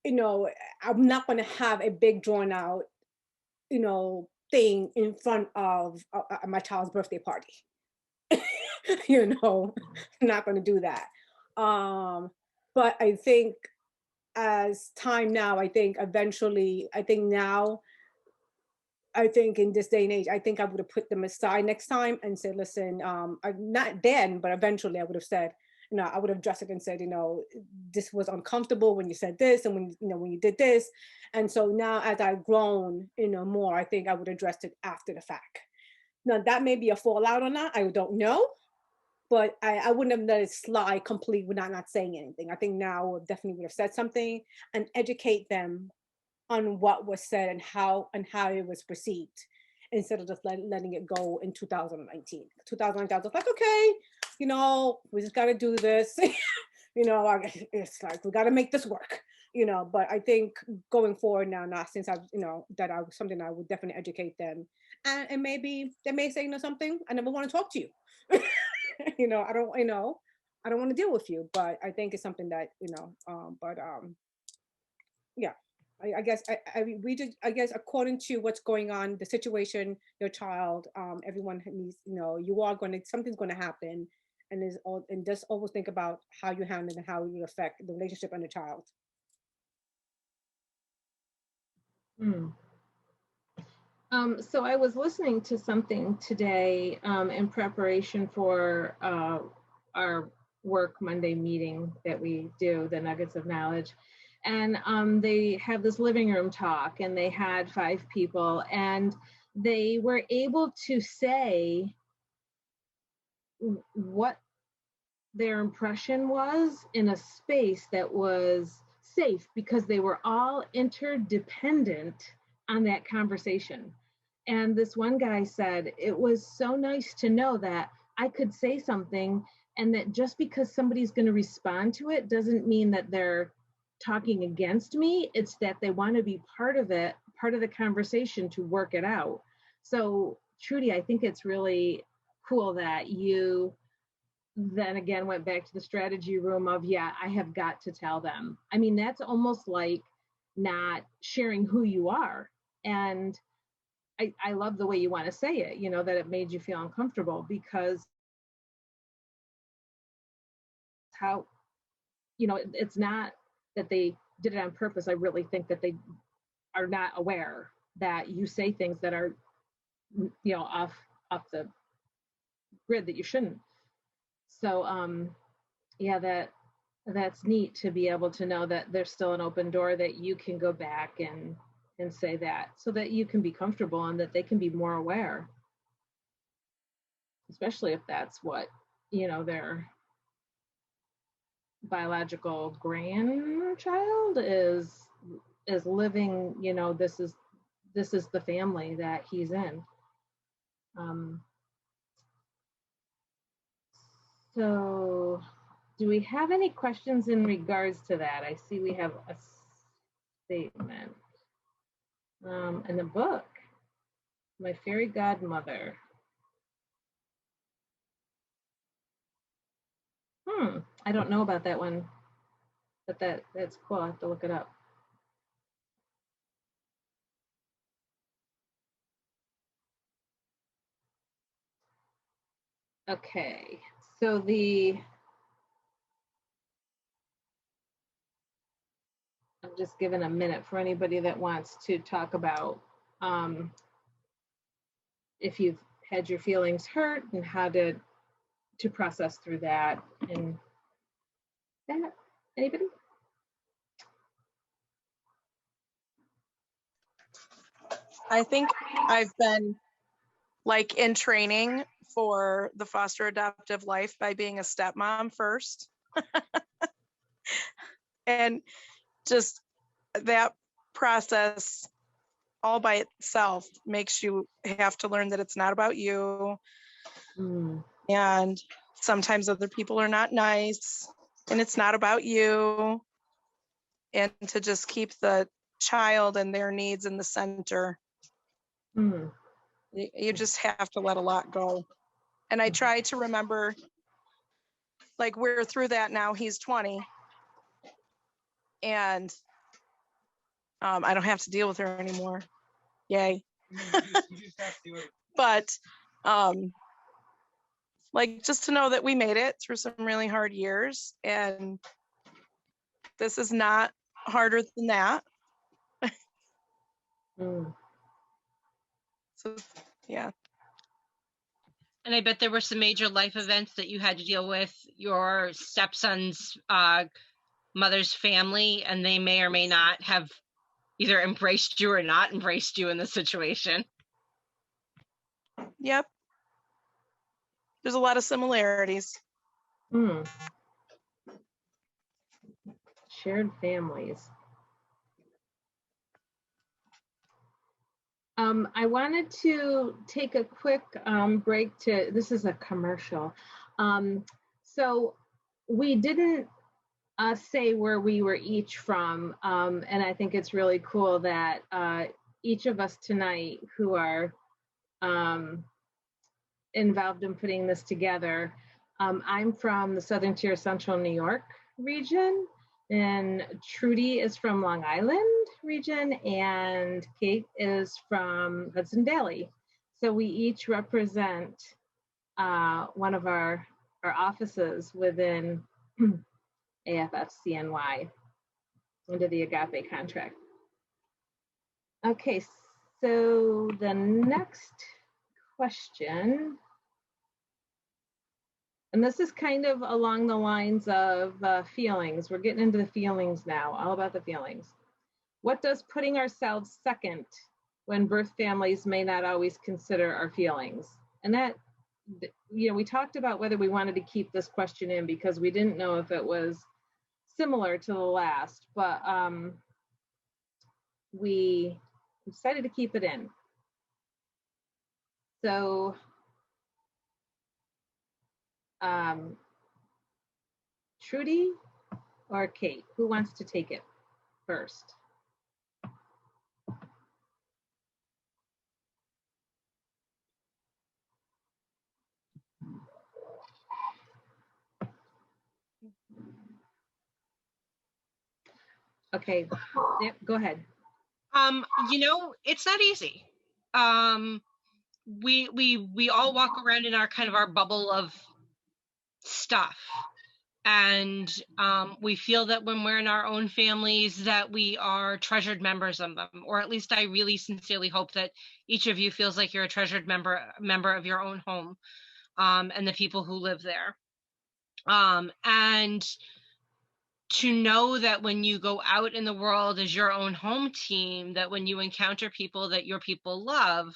I'm not going to have a big drawn out, thing in front of my child's birthday party. Not going to do that. But I think as time now, I think now I think in this day and age, I think I would have put them aside next time and said, listen, not then, but eventually I would have said, I would have addressed it and said, this was uncomfortable when you said this and when you did this. And so now as I've grown, more, I think I would address it after the fact. Now that may be a fallout or not, I don't know. But I wouldn't have let it slide completely without not saying anything. I think now I definitely would have said something and educate them on what was said and how it was perceived, instead of just letting it go in 2019. 2019, I was like, okay, we just got to do this. It's like, we got to make this work. But I think going forward now, since I've, that I was something I would definitely educate them, and maybe they may say, something, I never want to talk to you. I don't want to deal with you, but I think it's something that, yeah. I guess we did. I guess according to what's going on, the situation, your child, everyone needs. Something's going to happen, and just always think about how you handle it and how it will affect the relationship and the child. So I was listening to something today in preparation for our work Monday meeting that we do, the Nuggets of Knowledge. And they have this living room talk, and they had 5 people, and they were able to say what their impression was in a space that was safe, because they were all interdependent on that conversation. And this one guy said, it was so nice to know that I could say something, and that just because somebody's going to respond to it doesn't mean that they're talking against me. It's that they want to be part of it, part of the conversation to work it out. So Trudy, I think it's really cool that you then again went back to the strategy room of, I have got to tell them. I mean, that's almost like not sharing who you are. And I love the way you want to say it, that it made you feel uncomfortable, because how, it's not that they did it on purpose. I really think that they are not aware that you say things that are, off the grid, that you shouldn't. So, that's neat to be able to know that there's still an open door, that you can go back and say that, so that you can be comfortable and that they can be more aware, especially if that's what, their biological grandchild is living, this is the family that he's in. So do we have any questions in regards to that? I see we have a statement in the book, My Fairy Godmother. I don't know about that one, but that's cool. I have to look it up. Okay, so I'm just giving a minute for anybody that wants to talk about if you've had your feelings hurt and how to process through that. And that, anybody? I think I've been like in training for the foster adoptive life by being a stepmom first. And just that process all by itself makes you have to learn that it's not about you. And sometimes other people are not nice, and it's not about you. And to just keep the child and their needs in the center. You just have to let a lot go. And I try to remember, like, we're through that now. He's 20. And I don't have to deal with her anymore. Yay. But like, just to know that we made it through some really hard years, and this is not harder than that. So, yeah. And I bet there were some major life events that you had to deal with your stepson's mother's family, and they may or may not have either embraced you or not embraced you in the situation. Yep. There's a lot of similarities. Shared families. I wanted to take a quick break this is a commercial. So we didn't say where we were each from, and I think it's really cool that each of us tonight who are involved in putting this together, I'm from the Southern Tier Central New York region, and Trudy is from Long Island region, and Kate is from Hudson Valley. So we each represent one of our offices within AFFCNY under the AGAPE contract. Okay, so the next question, and this is kind of along the lines of feelings. We're getting into the feelings now, all about the feelings. What does putting ourselves second when birth families may not always consider our feelings? And that, you know, we talked about whether we wanted to keep this question in because we didn't know if it was similar to the last, but we decided to keep it in. So Trudy or Kate, who wants to take it first? Okay, yep, go ahead. You know, it's not easy. We all walk around in our kind of our bubble of stuff, and we feel that when we're in our own families that we are treasured members of them, or at least I really sincerely hope that each of you feels like you're a treasured member of your own home, and the people who live there, and to know that when you go out in the world as your own home team, that when you encounter people that your people love,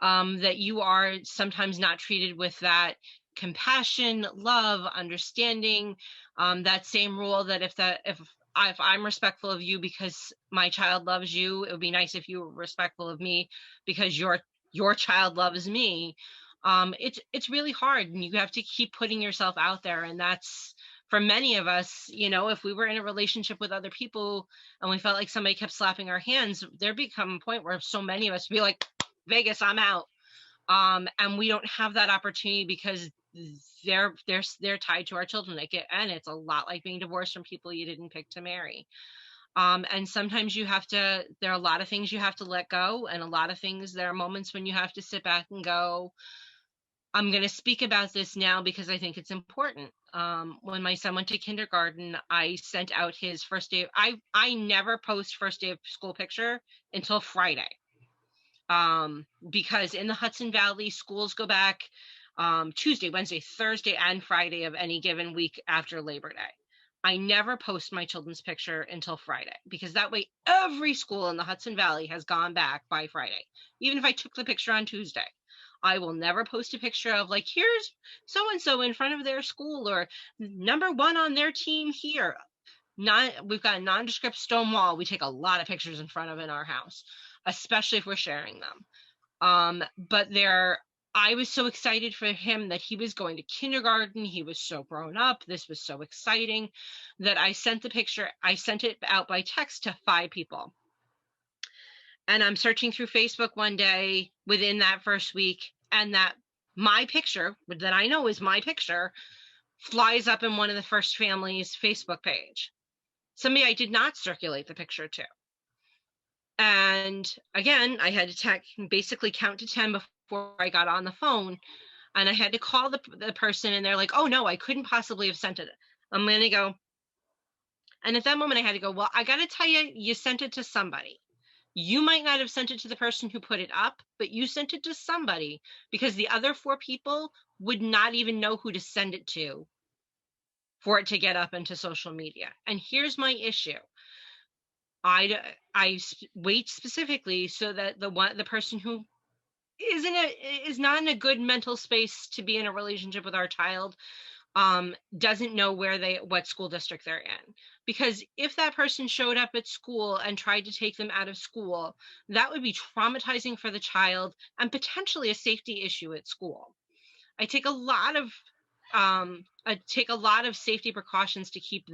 that you are sometimes not treated with that compassion, love, understanding, that same rule that if I'm respectful of you because my child loves you, it would be nice if you were respectful of me because your child loves me. It's really hard, and you have to keep putting yourself out there, and that's, for many of us, you know, if we were in a relationship with other people and we felt like somebody kept slapping our hands, there become a point where so many of us would be like, Vegas, I'm out. And we don't have that opportunity because they're tied to our children. And it's a lot like being divorced from people you didn't pick to marry. And sometimes there are a lot of things you have to let go, and a lot of things, there are moments when you have to sit back and go, I'm going to speak about this now because I think it's important. When my son went to kindergarten, I sent out his first day. I never post first day of school picture until Friday. Because in the Hudson Valley, schools go back Tuesday, Wednesday, Thursday, and Friday of any given week after Labor Day. I never post my children's picture until Friday, because that way every school in the Hudson Valley has gone back by Friday. Even if I took the picture on Tuesday, I will never post a picture of like, here's so-and-so in front of their school, or number one on their team here. We've got a nondescript stone wall we take a lot of pictures in front of in our house, especially if we're sharing them. But I was so excited for him that he was going to kindergarten. He was so grown up. This was so exciting that I sent it out by text to 5 people. And I'm searching through Facebook one day within that first week, and that my picture, that I know is my picture, flies up in one of the first family's Facebook page. Somebody I did not circulate the picture to. And again, I had to basically count to 10 before I got on the phone, and I had to call the person, and they're like, oh no, I couldn't possibly have sent it. I'm going to go. And at that moment I had to go, well, I got to tell you, you sent it to somebody. You might not have sent it to the person who put it up, but you sent it to somebody, because the other 4 people would not even know who to send it to for it to get up into social media. And here's my issue. I wait specifically so that the person who is not in a good mental space to be in a relationship with our child doesn't know what school district they're in. Because if that person showed up at school and tried to take them out of school, that would be traumatizing for the child and potentially a safety issue at school. I take a lot of safety precautions to keep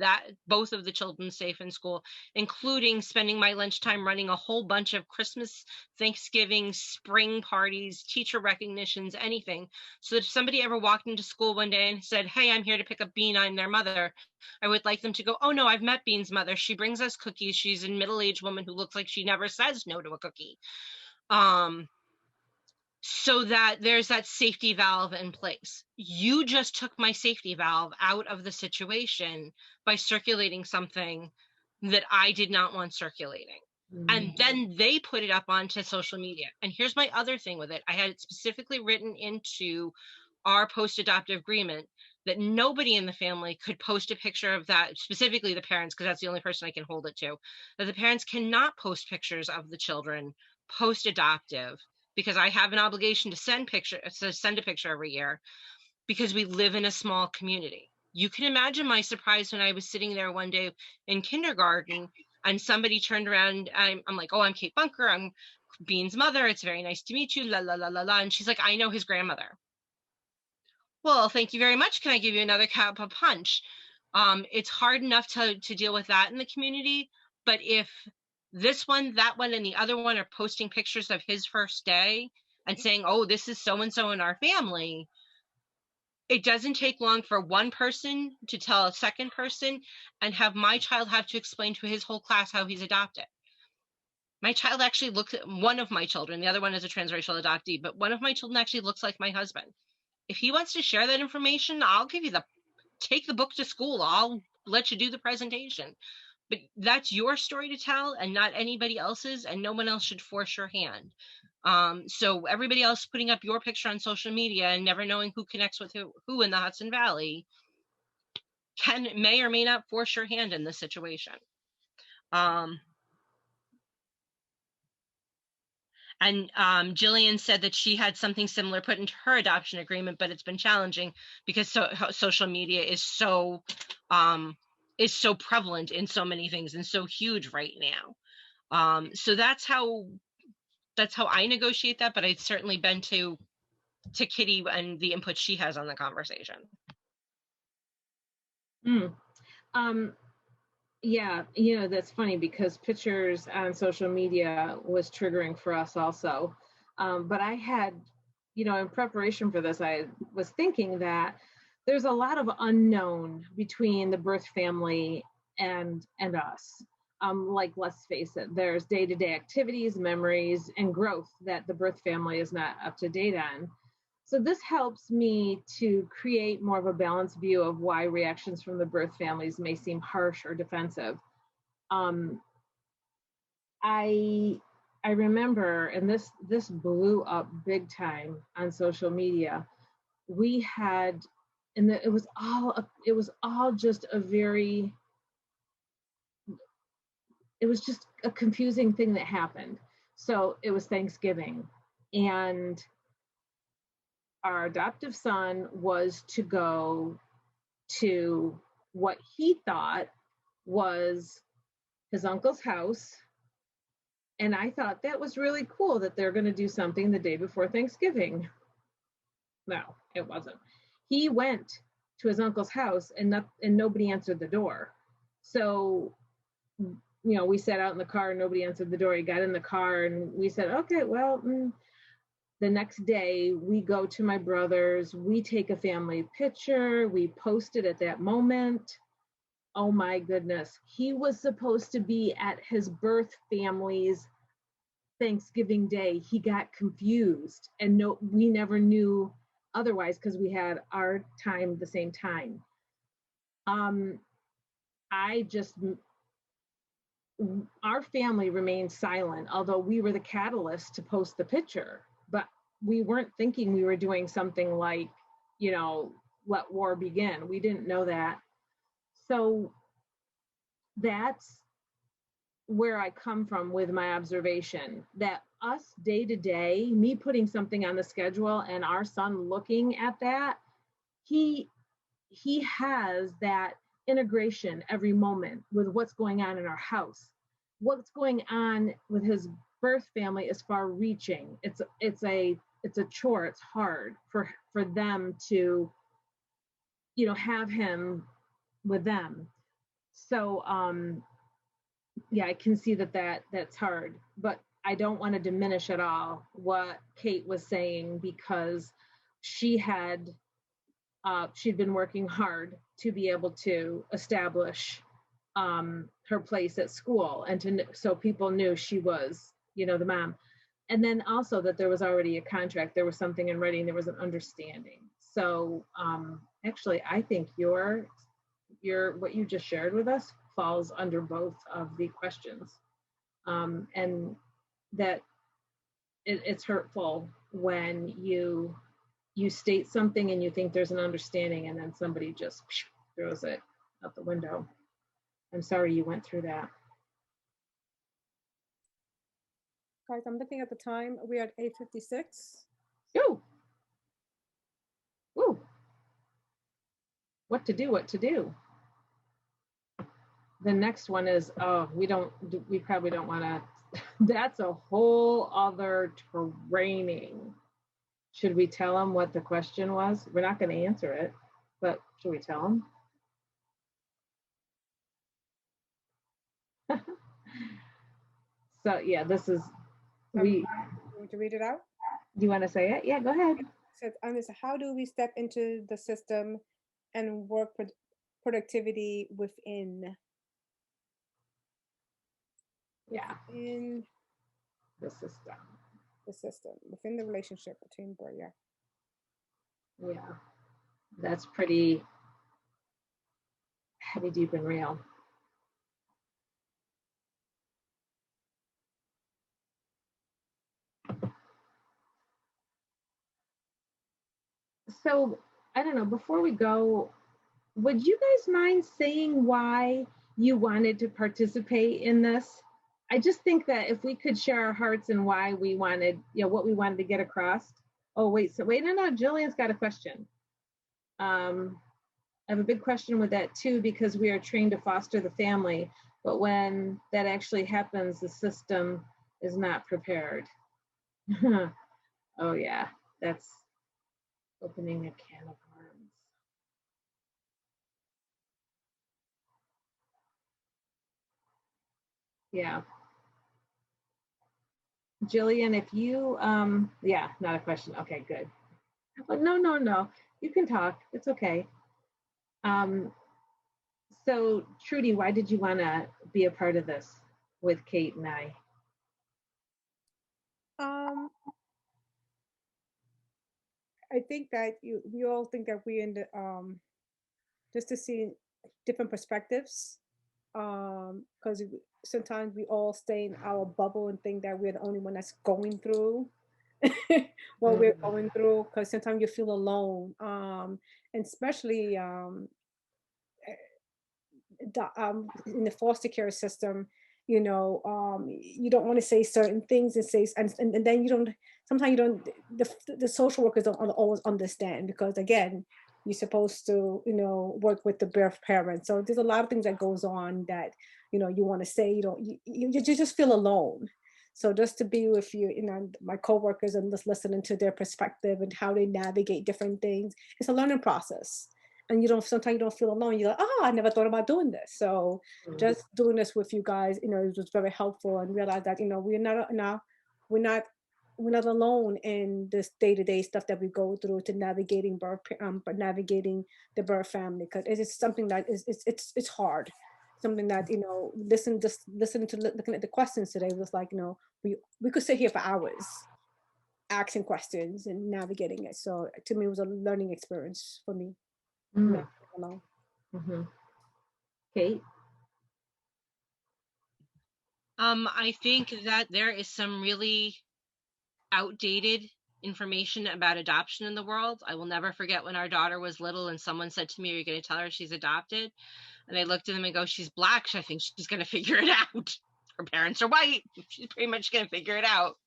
both of the children safe in school, including spending my lunchtime running a whole bunch of Christmas, Thanksgiving, spring parties, teacher recognitions, anything. So that if somebody ever walked into school one day and said, "Hey, I'm here to pick up Bean, I'm their mother," I would like them to go, "Oh no, I've met Bean's mother. She brings us cookies. She's a middle-aged woman who looks like she never says no to a cookie." So that there's that safety valve in place. You just took my safety valve out of the situation by circulating something that I did not want circulating. And then they put it up onto social media. And here's my other thing with it. I had it specifically written into our post-adoptive agreement that nobody in the family could post a picture of that, specifically the parents, because that's the only person I can hold it to, that the parents cannot post pictures of the children post-adoptive, because I have an obligation to send a picture every year, because we live in a small community. You can imagine my surprise when I was sitting there one day in kindergarten and somebody turned around. I'm like, "Oh, I'm Kate Bunker. I'm Bean's mother. It's very nice to meet you. La, la, la, la, la." And she's like, "I know his grandmother." Well, thank you very much. Can I give you another cup of punch? It's hard enough to deal with that in the community. But if this one, that one, and the other one are posting pictures of his first day and saying, "Oh, this is so-and-so in our family," it doesn't take long for one person to tell a second person and have my child have to explain to his whole class how he's adopted. My child actually looks at one of my children. The other one is a transracial adoptee, but one of my children actually looks like my husband. If he wants to share that information, I'll give you take the book to school. I'll let you do the presentation. But that's your story to tell and not anybody else's, and no one else should force your hand. So everybody else putting up your picture on social media and never knowing who connects with who in the Hudson Valley may or may not force your hand in this situation. And Jillian said that she had something similar put into her adoption agreement, but it's been challenging because social media is so prevalent in so many things and so huge right now. So that's how I negotiate that, but I've certainly been to Kitty and the input she has on the conversation. Yeah, that's funny because pictures on social media was triggering for us also. But I had, in preparation for this, I was thinking that there's a lot of unknown between the birth family and us. Like, let's face it, there's day-to-day activities, memories, and growth that the birth family is not up to date on. So this helps me to create more of a balanced view of why reactions from the birth families may seem harsh or defensive. I remember, and this blew up big time on social media. We had, and it was all just it was just a confusing thing that happened. So it was Thanksgiving, and our adoptive son was to go to what he thought was his uncle's house. And I thought that was really cool that they're going to do something the day before Thanksgiving. No, it wasn't. He went to his uncle's house and nobody answered the door. So, we sat out in the car and nobody answered the door. He got in the car and we said, okay, well, the next day we go to my brother's, we take a family picture, we post it at that moment. Oh my goodness. He was supposed to be at his birth family's Thanksgiving Day. He got confused and we never knew otherwise because we had our time the same time. I just our family remained silent, although we were the catalyst to post the picture. But we weren't thinking we were doing something like, you know, let war begin. We didn't know that. So that's where I come from with my observation, that us day to day, me putting something on the schedule and our son looking at that, he has that integration every moment with what's going on in our house. What's going on with his birth family is far reaching. It's a chore. It's hard for them to, you know, have him with them. So yeah, I can see that's hard, but I don't want to diminish at all what Kate was saying, because she'd been working hard to be able to establish her place at school, and so people knew she was, you know, the mom. And then also that there was already a contract, there was something in writing, there was an understanding. So actually, I think your what you just shared with us falls under both of the questions, and that it's hurtful when you state something and you think there's an understanding, and then somebody just throws it out the window. I'm sorry you went through that. Guys, I'm looking at the time. We're at 8:56. Ooh. Ooh. What to do? The next one is, oh, we probably don't want to, that's a whole other training. Should we tell them what the question was? We're not going to answer it, but should we tell them? So yeah, this is, You want to read it out? Do you want to say it? Yeah, go ahead. So how do we step into the system and work productivity within? Yeah. In the system. Within the relationship between both. Yeah. Yeah. That's pretty heavy, deep, and real. So I don't know, before we go, would you guys mind saying why you wanted to participate in this? I just think that if we could share our hearts and why we wanted, you know, what we wanted to get across. Oh, wait, no, Jillian's got a question. I have a big question with that too, because we are trained to foster the family, but when that actually happens, the system is not prepared. Oh yeah, that's opening a can of worms. Yeah. Jillian, if you, yeah, not a question. Okay, good. But no, you can talk. It's okay. So Trudy, why did you want to be a part of this with Kate and I? I think that we all think that we're in the just to see different perspectives, because sometimes we all stay in our bubble and think that we're the only one that's going through what we're going through, because sometimes you feel alone, and especially in the foster care system, you know, you don't want to say certain things and say, and then you don't, sometimes you don't, the social workers don't always understand, because again, you're supposed to, you know, work with the birth parent. So there's a lot of things that goes on that, you know, you want to say, you just feel alone. So just to be with you know, my coworkers, and just listening to their perspective and how they navigate different things, it's a learning process. And you don't, sometimes you don't feel alone. You're like, oh, I never thought about doing this. So just doing this with you guys, you know, it was very helpful, and realize that, you know, we're not alone in this day-to-day stuff that we go through to navigating birth, but navigating the birth family, because it is something that it's hard. Something that, you know, listening to looking at the questions today was like, you know, we could sit here for hours asking questions and navigating it. So to me, it was a learning experience for me. Mm-hmm. Kate? I think that there is some really outdated information about adoption in the world. I will never forget when our daughter was little and someone said to me, "Are you going to tell her she's adopted?" And I looked at them and go, "She's Black. I think she's going to figure it out. Her parents are white. She's pretty much going to figure it out."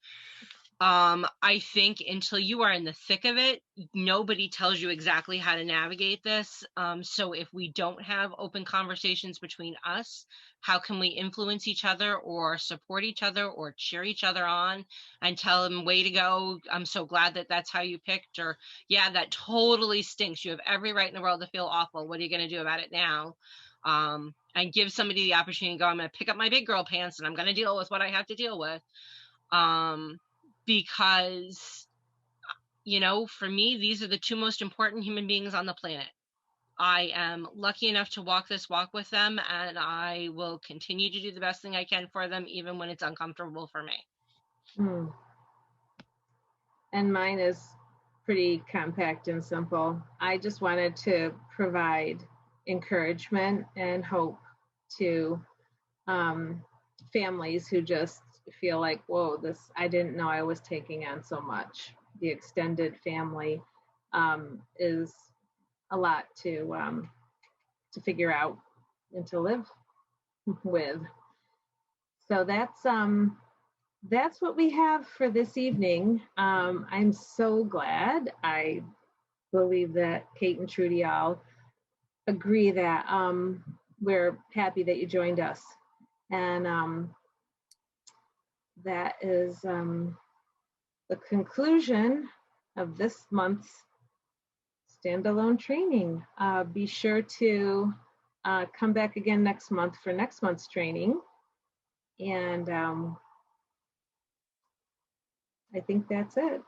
I think until you are in the thick of it, nobody tells you exactly how to navigate this. So if we don't have open conversations between us, how can we influence each other or support each other or cheer each other on and tell them, "Way to go. I'm so glad that that's how you picked," or, "Yeah, that totally stinks. You have every right in the world to feel awful. What are you going to do about it now?" And give somebody the opportunity to go, "I'm going to pick up my big girl pants and I'm going to deal with what I have to deal with." Because, for me, these are the two most important human beings on the planet. I am lucky enough to walk this walk with them, and I will continue to do the best thing I can for them, even when it's uncomfortable for me. Hmm. And mine is pretty compact and simple. I just wanted to provide encouragement and hope to families who just feel like, whoa, I didn't know I was taking on so much. The extended family is a lot to figure out and to live with. So that's what we have for this evening. I'm so glad. I believe that Kate and Trudy all agree that we're happy that you joined us. And that is the conclusion of this month's standalone training. Be sure to come back again next month for next month's training. And I think that's it.